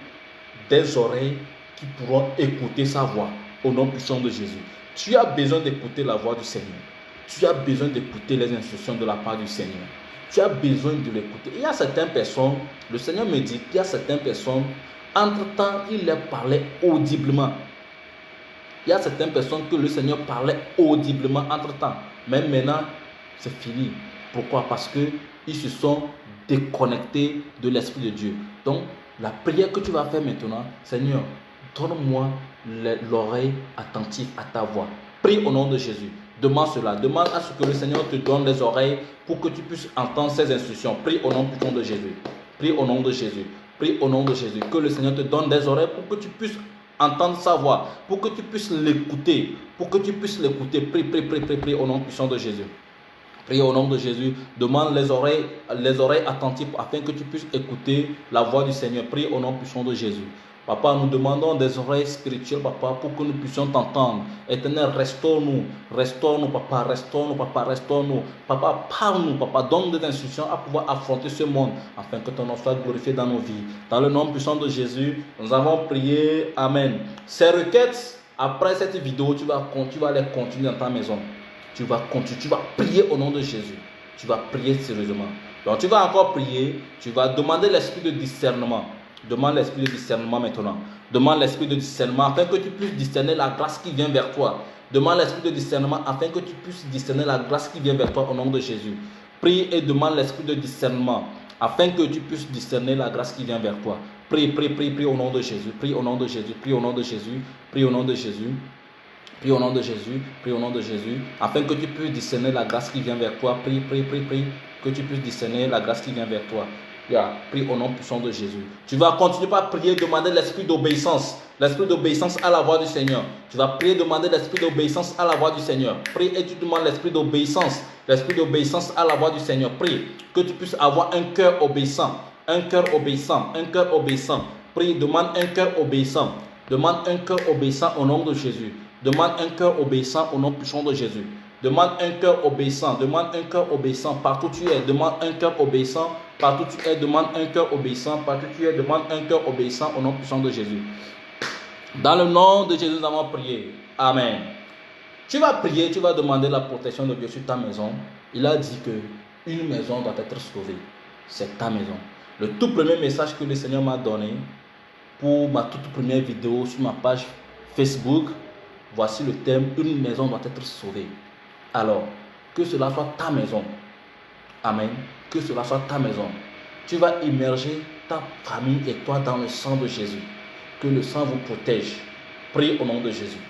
des oreilles qui pourront écouter sa voix. au nom puissant de Jésus. Tu as besoin d'écouter la voix du Seigneur. Tu as besoin d'écouter les instructions de la part du Seigneur. Tu as besoin de l'écouter. Il y a certaines personnes, le Seigneur me dit qu'il y a certaines personnes, entre-temps, il leur parlait audiblement. Il y a certaines personnes que le Seigneur parlait audiblement entre-temps. Mais maintenant, c'est fini. Pourquoi? Parce qu'ils se sont déconnectés de l'Esprit de Dieu. Donc, la prière que tu vas faire maintenant, Seigneur, donne-moi l'oreille attentive à ta voix. Prie au nom de Jésus. Demande cela. Demande à ce que le Seigneur te donne les oreilles pour que tu puisses entendre ses instructions. Prie au nom puissant de Jésus. Prie au nom de Jésus. Prie au nom de Jésus. Que le Seigneur te donne des oreilles pour que tu puisses entendre sa voix, pour que tu puisses l'écouter. Pour que tu puisses l'écouter. Prie, prie, prie, prie, prie au nom puissant de Jésus. Prie au nom de Jésus. Demande les oreilles attentives afin que tu puisses écouter la voix du Seigneur. Prie au nom puissant de Jésus. Papa, nous demandons des oreilles spirituelles, papa, pour que nous puissions t'entendre. Éternel, restaure-nous, papa, restaure-nous, papa, restaure-nous. Papa, parle-nous, papa, donne des instructions à pouvoir affronter ce monde, afin que ton nom soit glorifié dans nos vies. Dans le nom puissant de Jésus, nous avons prié. Amen. Ces requêtes, après cette vidéo, tu vas les continuer dans ta maison. Tu vas prier au nom de Jésus. Tu vas prier sérieusement. Donc, tu vas encore prier, tu vas demander l'esprit de discernement. Demande l'esprit de discernement maintenant. Demande l'esprit de discernement afin que tu puisses discerner la grâce qui vient vers toi. Demande l'esprit de discernement afin que tu puisses discerner la grâce qui vient vers toi au nom de Jésus. Prie et demande l'esprit de discernement afin que tu puisses discerner la grâce qui vient vers toi. Prie, prie, prie, prie au nom de Jésus. Prie au nom de Jésus. Prie au nom de Jésus. Prie au nom de Jésus. Prie au nom de Jésus. Prie au nom de Jésus. Afin que tu puisses discerner la grâce qui vient vers toi. Prie, prie, prie, prie. Que tu puisses discerner la grâce qui vient vers toi. Prie au nom puissant de Jésus. Tu vas continuer par prier, demander l'esprit d'obéissance. L'esprit d'obéissance à la voix du Seigneur. Tu vas prier, demander l'esprit d'obéissance à la voix du Seigneur. Prie et tu demandes l'esprit d'obéissance. L'esprit d'obéissance à la voix du Seigneur. Prie que tu puisses avoir un cœur obéissant. Un cœur obéissant. Un cœur obéissant. Prie, demande un cœur obéissant. Demande un cœur obéissant au nom de Jésus. Demande un cœur obéissant au nom puissant de Jésus. Demande un cœur obéissant. Demande un cœur obéissant partout où tu es. Demande un cœur obéissant partout où tu es. Demande un cœur obéissant partout où tu es. Demande un cœur obéissant au nom puissant de Jésus. Dans le nom de Jésus, nous avons prié. Amen. Tu vas prier, tu vas demander la protection de Dieu sur ta maison. Il a dit que une maison doit être sauvée. C'est ta maison. Le tout premier message que le Seigneur m'a donné pour ma toute première vidéo sur ma page Facebook, voici le thème: une maison doit être sauvée. Alors, que cela soit ta maison. Amen. Que cela soit ta maison. Tu vas immerger ta famille et toi dans le sang de Jésus. Que le sang vous protège. Prie au nom de Jésus.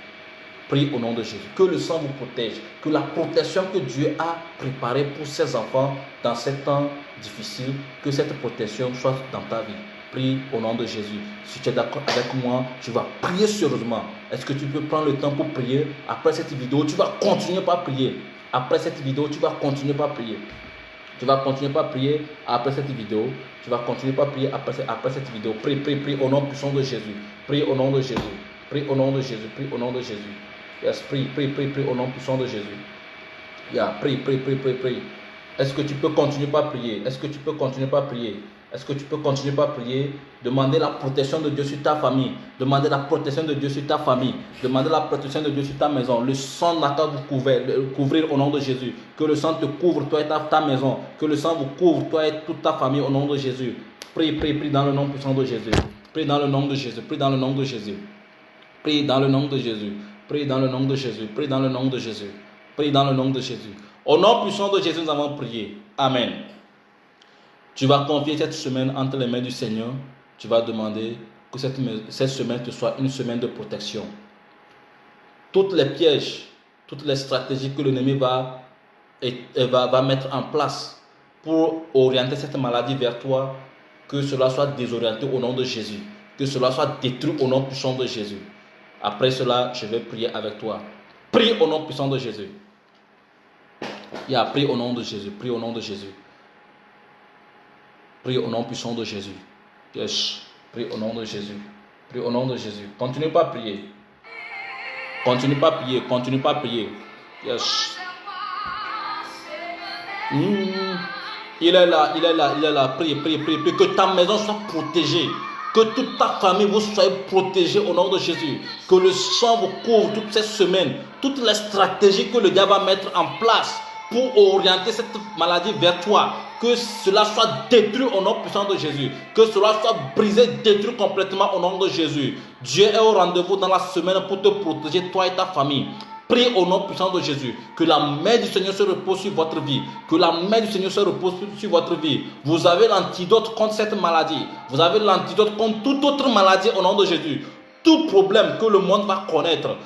Prie au nom de Jésus. Que le sang vous protège. Que la protection que Dieu a préparée pour ses enfants dans ces temps difficiles, que cette protection soit dans ta vie. Prie au nom de Jésus. Si tu es d'accord avec moi, tu vas prier sérieusement. Est-ce que tu peux prendre le temps pour prier? Après cette vidéo, tu vas continuer par prier. Après cette vidéo, tu vas continuer par prier. Tu vas continuer par prier après cette vidéo. Tu vas continuer par prier après cette vidéo. Prie, prie, prie au nom puissant de Jésus. Prie au nom de Jésus. Prie au nom de Jésus. Prie au nom de Jésus. Yes, prie, prie, prie, prie au nom puissant de Jésus. Prie, prie, prie, prie, prie. Est-ce que tu peux continuer par prier? Est-ce que tu peux continuer par prier? Est-ce que tu peux continuer par prier? Demander la protection de Dieu sur ta famille. Demander la protection de Dieu sur ta famille. Demander la protection de Dieu sur ta maison. Le sang n'attend vous couvrir au nom de Jésus. Que le sang te couvre, toi et ta maison. Que le sang vous couvre, toi et toute ta famille au nom de Jésus. Prie, prie, prie dans le nom puissant de Jésus. Prie dans le nom de Jésus. Prie dans le nom de Jésus. Prie dans le nom de Jésus. Prie dans le nom de Jésus. Prie dans le nom de Jésus. Prie dans le nom de Jésus. Au nom puissant de Jésus, nous avons prié. Amen. Tu vas confier cette semaine entre les mains du Seigneur. Tu vas demander que cette semaine te soit une semaine de protection. Toutes les pièges, toutes les stratégies que l'ennemi va mettre en place pour orienter cette maladie vers toi, que cela soit désorienté au nom de Jésus. Que cela soit détruit au nom puissant de Jésus. Après cela, je vais prier avec toi. Prie au nom puissant de Jésus. Prie au nom de Jésus. Prie au nom de Jésus. Prie au nom puissant de Jésus. Yes. Prie au nom de Jésus. Prie au nom de Jésus. Continue pas à prier. Continue pas à prier. Continue pas à prier. Yes. Il est là, il est là, il est là. Prie, prie, prie, prie. Que ta maison soit protégée. Que toute ta famille, vous soyez protégée au nom de Jésus. Que le sang vous couvre toutes ces semaines. Toutes les stratégies que le diable va mettre en place pour orienter cette maladie vers toi. Que cela soit détruit au nom puissant de Jésus. Que cela soit brisé, détruit complètement au nom de Jésus. Dieu est au rendez-vous dans la semaine pour te protéger, toi et ta famille. Prie au nom puissant de Jésus. Que la main du Seigneur se repose sur votre vie. Que la main du Seigneur se repose sur votre vie. Vous avez l'antidote contre cette maladie. Vous avez l'antidote contre toute autre maladie au nom de Jésus. Tout problème que le monde va connaître,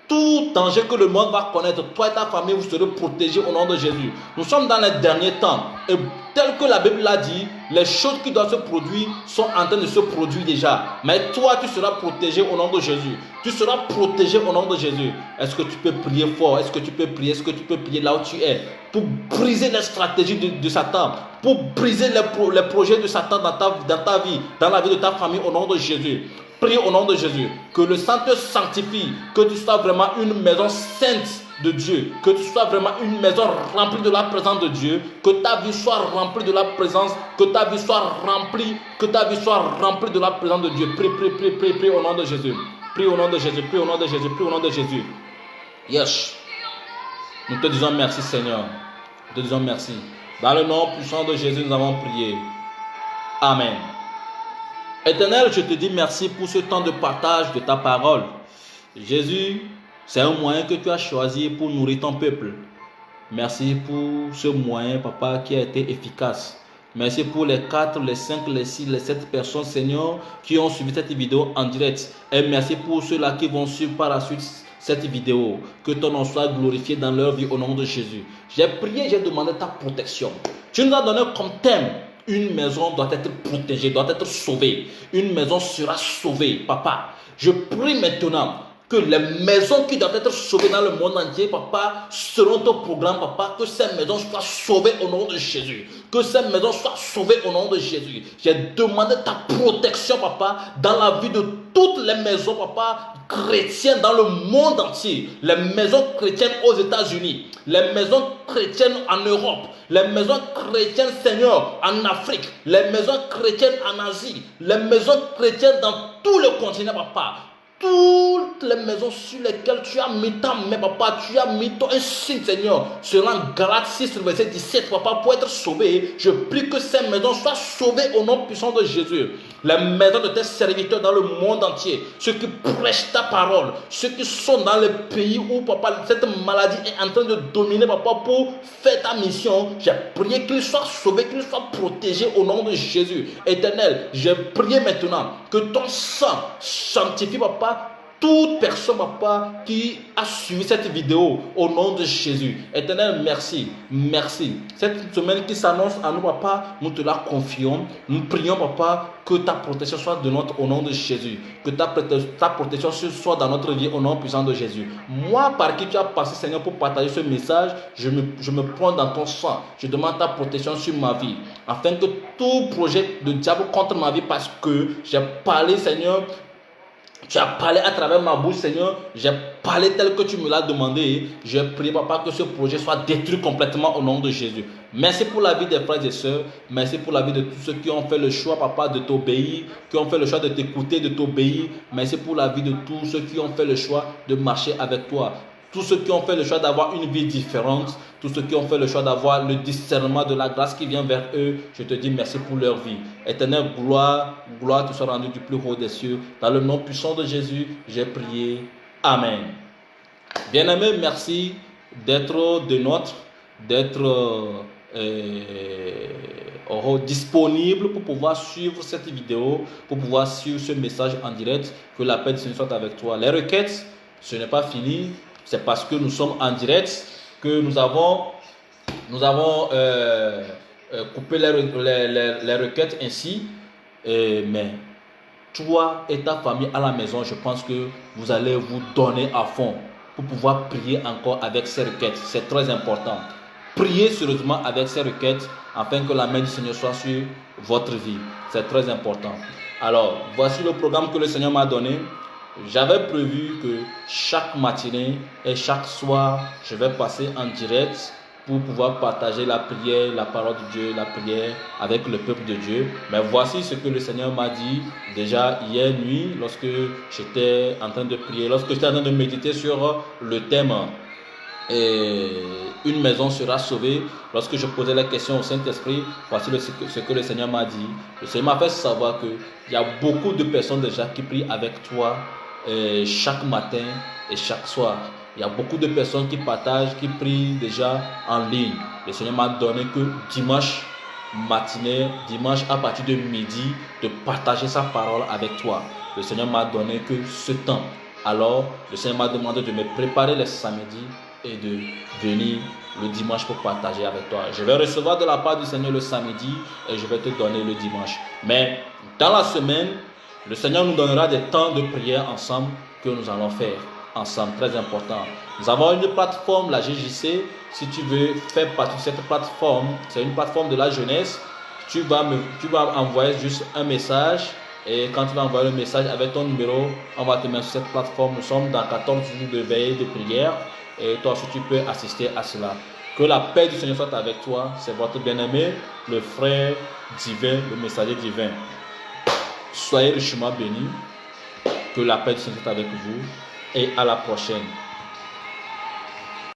tout danger que le monde va connaître, toi et ta famille, vous serez protégés au nom de Jésus. Nous sommes dans les derniers temps. Et tel que la Bible l'a dit, les choses qui doivent se produire sont en train de se produire déjà. Mais toi, tu seras protégé au nom de Jésus. Tu seras protégé au nom de Jésus. Est-ce que tu peux prier fort? Est-ce que tu peux prier? Est-ce que tu peux prier là où tu es? Pour briser les stratégies de Satan. Pour briser les projets de Satan dans ta vie, dans la vie de ta famille au nom de Jésus. Prie au nom de Jésus, que le sang te sanctifie, que tu sois vraiment une maison sainte de Dieu, que tu sois vraiment une maison remplie de la présence de Dieu, que ta vie soit remplie de la présence, que ta vie soit remplie de la présence de Dieu. Prie au nom de Jésus. Prie au nom de Jésus, prie au nom de Jésus, prie au nom de Jésus. Yes. Nous te disons merci Seigneur. Nous te disons merci. Dans le nom puissant de Jésus, nous avons prié. Amen. Éternel, je te dis merci pour ce temps de partage de ta parole. Jésus, c'est un moyen que tu as choisi pour nourrir ton peuple. Merci pour ce moyen, Papa, qui a été efficace. Merci pour les 4, les 5, les 6, les 7 personnes, Seigneur, qui ont suivi cette vidéo en direct. Et merci pour ceux-là qui vont suivre par la suite cette vidéo. Que ton nom soit glorifié dans leur vie au nom de Jésus. J'ai prié, j'ai demandé ta protection. Tu nous as donné comme thème: une maison doit être protégée, doit être sauvée. Une maison sera sauvée, Papa. Je prie maintenant que les maisons qui doivent être sauvées dans le monde entier, Papa, selon ton programme, Papa, que ces maisons soient sauvées au nom de Jésus. Que ces maisons soient sauvées au nom de Jésus. J'ai demandé ta protection, Papa, dans la vie de toutes les maisons, Papa, chrétiennes dans le monde entier. Les maisons chrétiennes aux États-Unis, les maisons chrétiennes en Europe, les maisons chrétiennes, Seigneur, en Afrique, les maisons chrétiennes en Asie, les maisons chrétiennes dans tout le continent, Papa. Toutes les maisons sur lesquelles tu as mis ta main, Papa, tu as mis un signe, Seigneur, selon Galates 6, verset 17, Papa, pour être sauvé. Je prie que ces maisons soient sauvées au nom puissant de Jésus. Les maisons de tes serviteurs dans le monde entier, ceux qui prêchent ta parole, ceux qui sont dans les pays où, Papa, cette maladie est en train de dominer, Papa, pour faire ta mission. J'ai prié qu'ils soient sauvés, qu'ils soient protégés au nom de Jésus. Éternel, j'ai prié maintenant que ton sang sanctifie, Papa, toute personne, Papa, qui a suivi cette vidéo au nom de Jésus. Éternel, merci. Merci. Cette semaine qui s'annonce à nous, Papa, nous te la confions. Nous prions, Papa, que ta protection soit de notre au nom de Jésus. Que ta protection soit dans notre vie au nom puissant de Jésus. Moi, par qui tu as passé, Seigneur, pour partager ce message, je me prends dans ton sang. Je demande ta protection sur ma vie. Afin que tout projet de diable contre ma vie, parce que j'ai parlé, Seigneur, tu as parlé à travers ma bouche, Seigneur. J'ai parlé tel que tu me l'as demandé. Je prie, Papa, que ce projet soit détruit complètement au nom de Jésus. Merci pour la vie des frères et sœurs. Merci pour la vie de tous ceux qui ont fait le choix, Papa, de t'obéir, qui ont fait le choix de t'écouter, de t'obéir. Merci pour la vie de tous ceux qui ont fait le choix de marcher avec toi. Tous ceux qui ont fait le choix d'avoir une vie différente, tous ceux qui ont fait le choix d'avoir le discernement de la grâce qui vient vers eux, je te dis merci pour leur vie. Éternelle, gloire te soit rendue du plus haut des cieux. Dans le nom puissant de Jésus, j'ai prié. Amen. Bien-aimé, merci d'être disponible pour pouvoir suivre cette vidéo, pour pouvoir suivre ce message en direct. Que la paix du Seigneur soit avec toi. Les requêtes, ce n'est pas fini. C'est parce que nous sommes en direct que nous avons coupé les requêtes ainsi. Mais toi et ta famille à la maison, je pense que vous allez vous donner à fond pour pouvoir prier encore avec ces requêtes. C'est très important. Priez sérieusement avec ces requêtes afin que la main du Seigneur soit sur votre vie. C'est très important. Alors, voici le programme que le Seigneur m'a donné. J'avais prévu que chaque matinée et chaque soir, je vais passer en direct pour pouvoir partager la prière, la parole de Dieu, la prière avec le peuple de Dieu. Mais voici ce que le Seigneur m'a dit déjà hier nuit lorsque j'étais en train de prier, lorsque j'étais en train de méditer sur le thème et une maison sera sauvée. Lorsque je posais la question au Saint-Esprit, voici ce que le Seigneur m'a dit. Le Seigneur m'a fait savoir qu'il y a beaucoup de personnes déjà qui prient avec toi chaque matin et chaque soir. Il y a beaucoup de personnes qui partagent, qui prient déjà en ligne. Le Seigneur m'a donné que dimanche matinée, dimanche à partir de midi, de partager sa parole avec toi. Le Seigneur m'a donné que ce temps. Alors, le Seigneur m'a demandé de me préparer les samedis et de venir le dimanche pour partager avec toi. Je vais recevoir de la part du Seigneur le samedi et je vais te donner le dimanche. Mais dans la semaine, le Seigneur nous donnera des temps de prière ensemble que nous allons faire ensemble, très important. Nous avons une plateforme, la GJC. Si tu veux faire partie de cette plateforme, c'est une plateforme de la jeunesse. Tu vas envoyer juste un message. Et quand tu vas envoyer le message avec ton numéro, on va te mettre sur cette plateforme. Nous sommes dans 14 jours de veille de prière. Et toi aussi, tu peux assister à cela. Que la paix du Seigneur soit avec toi. C'est votre bien-aimé, le frère divin, le messager divin. Soyez richement bénis. Que la paix du Seigneur soit avec vous. Et à la prochaine.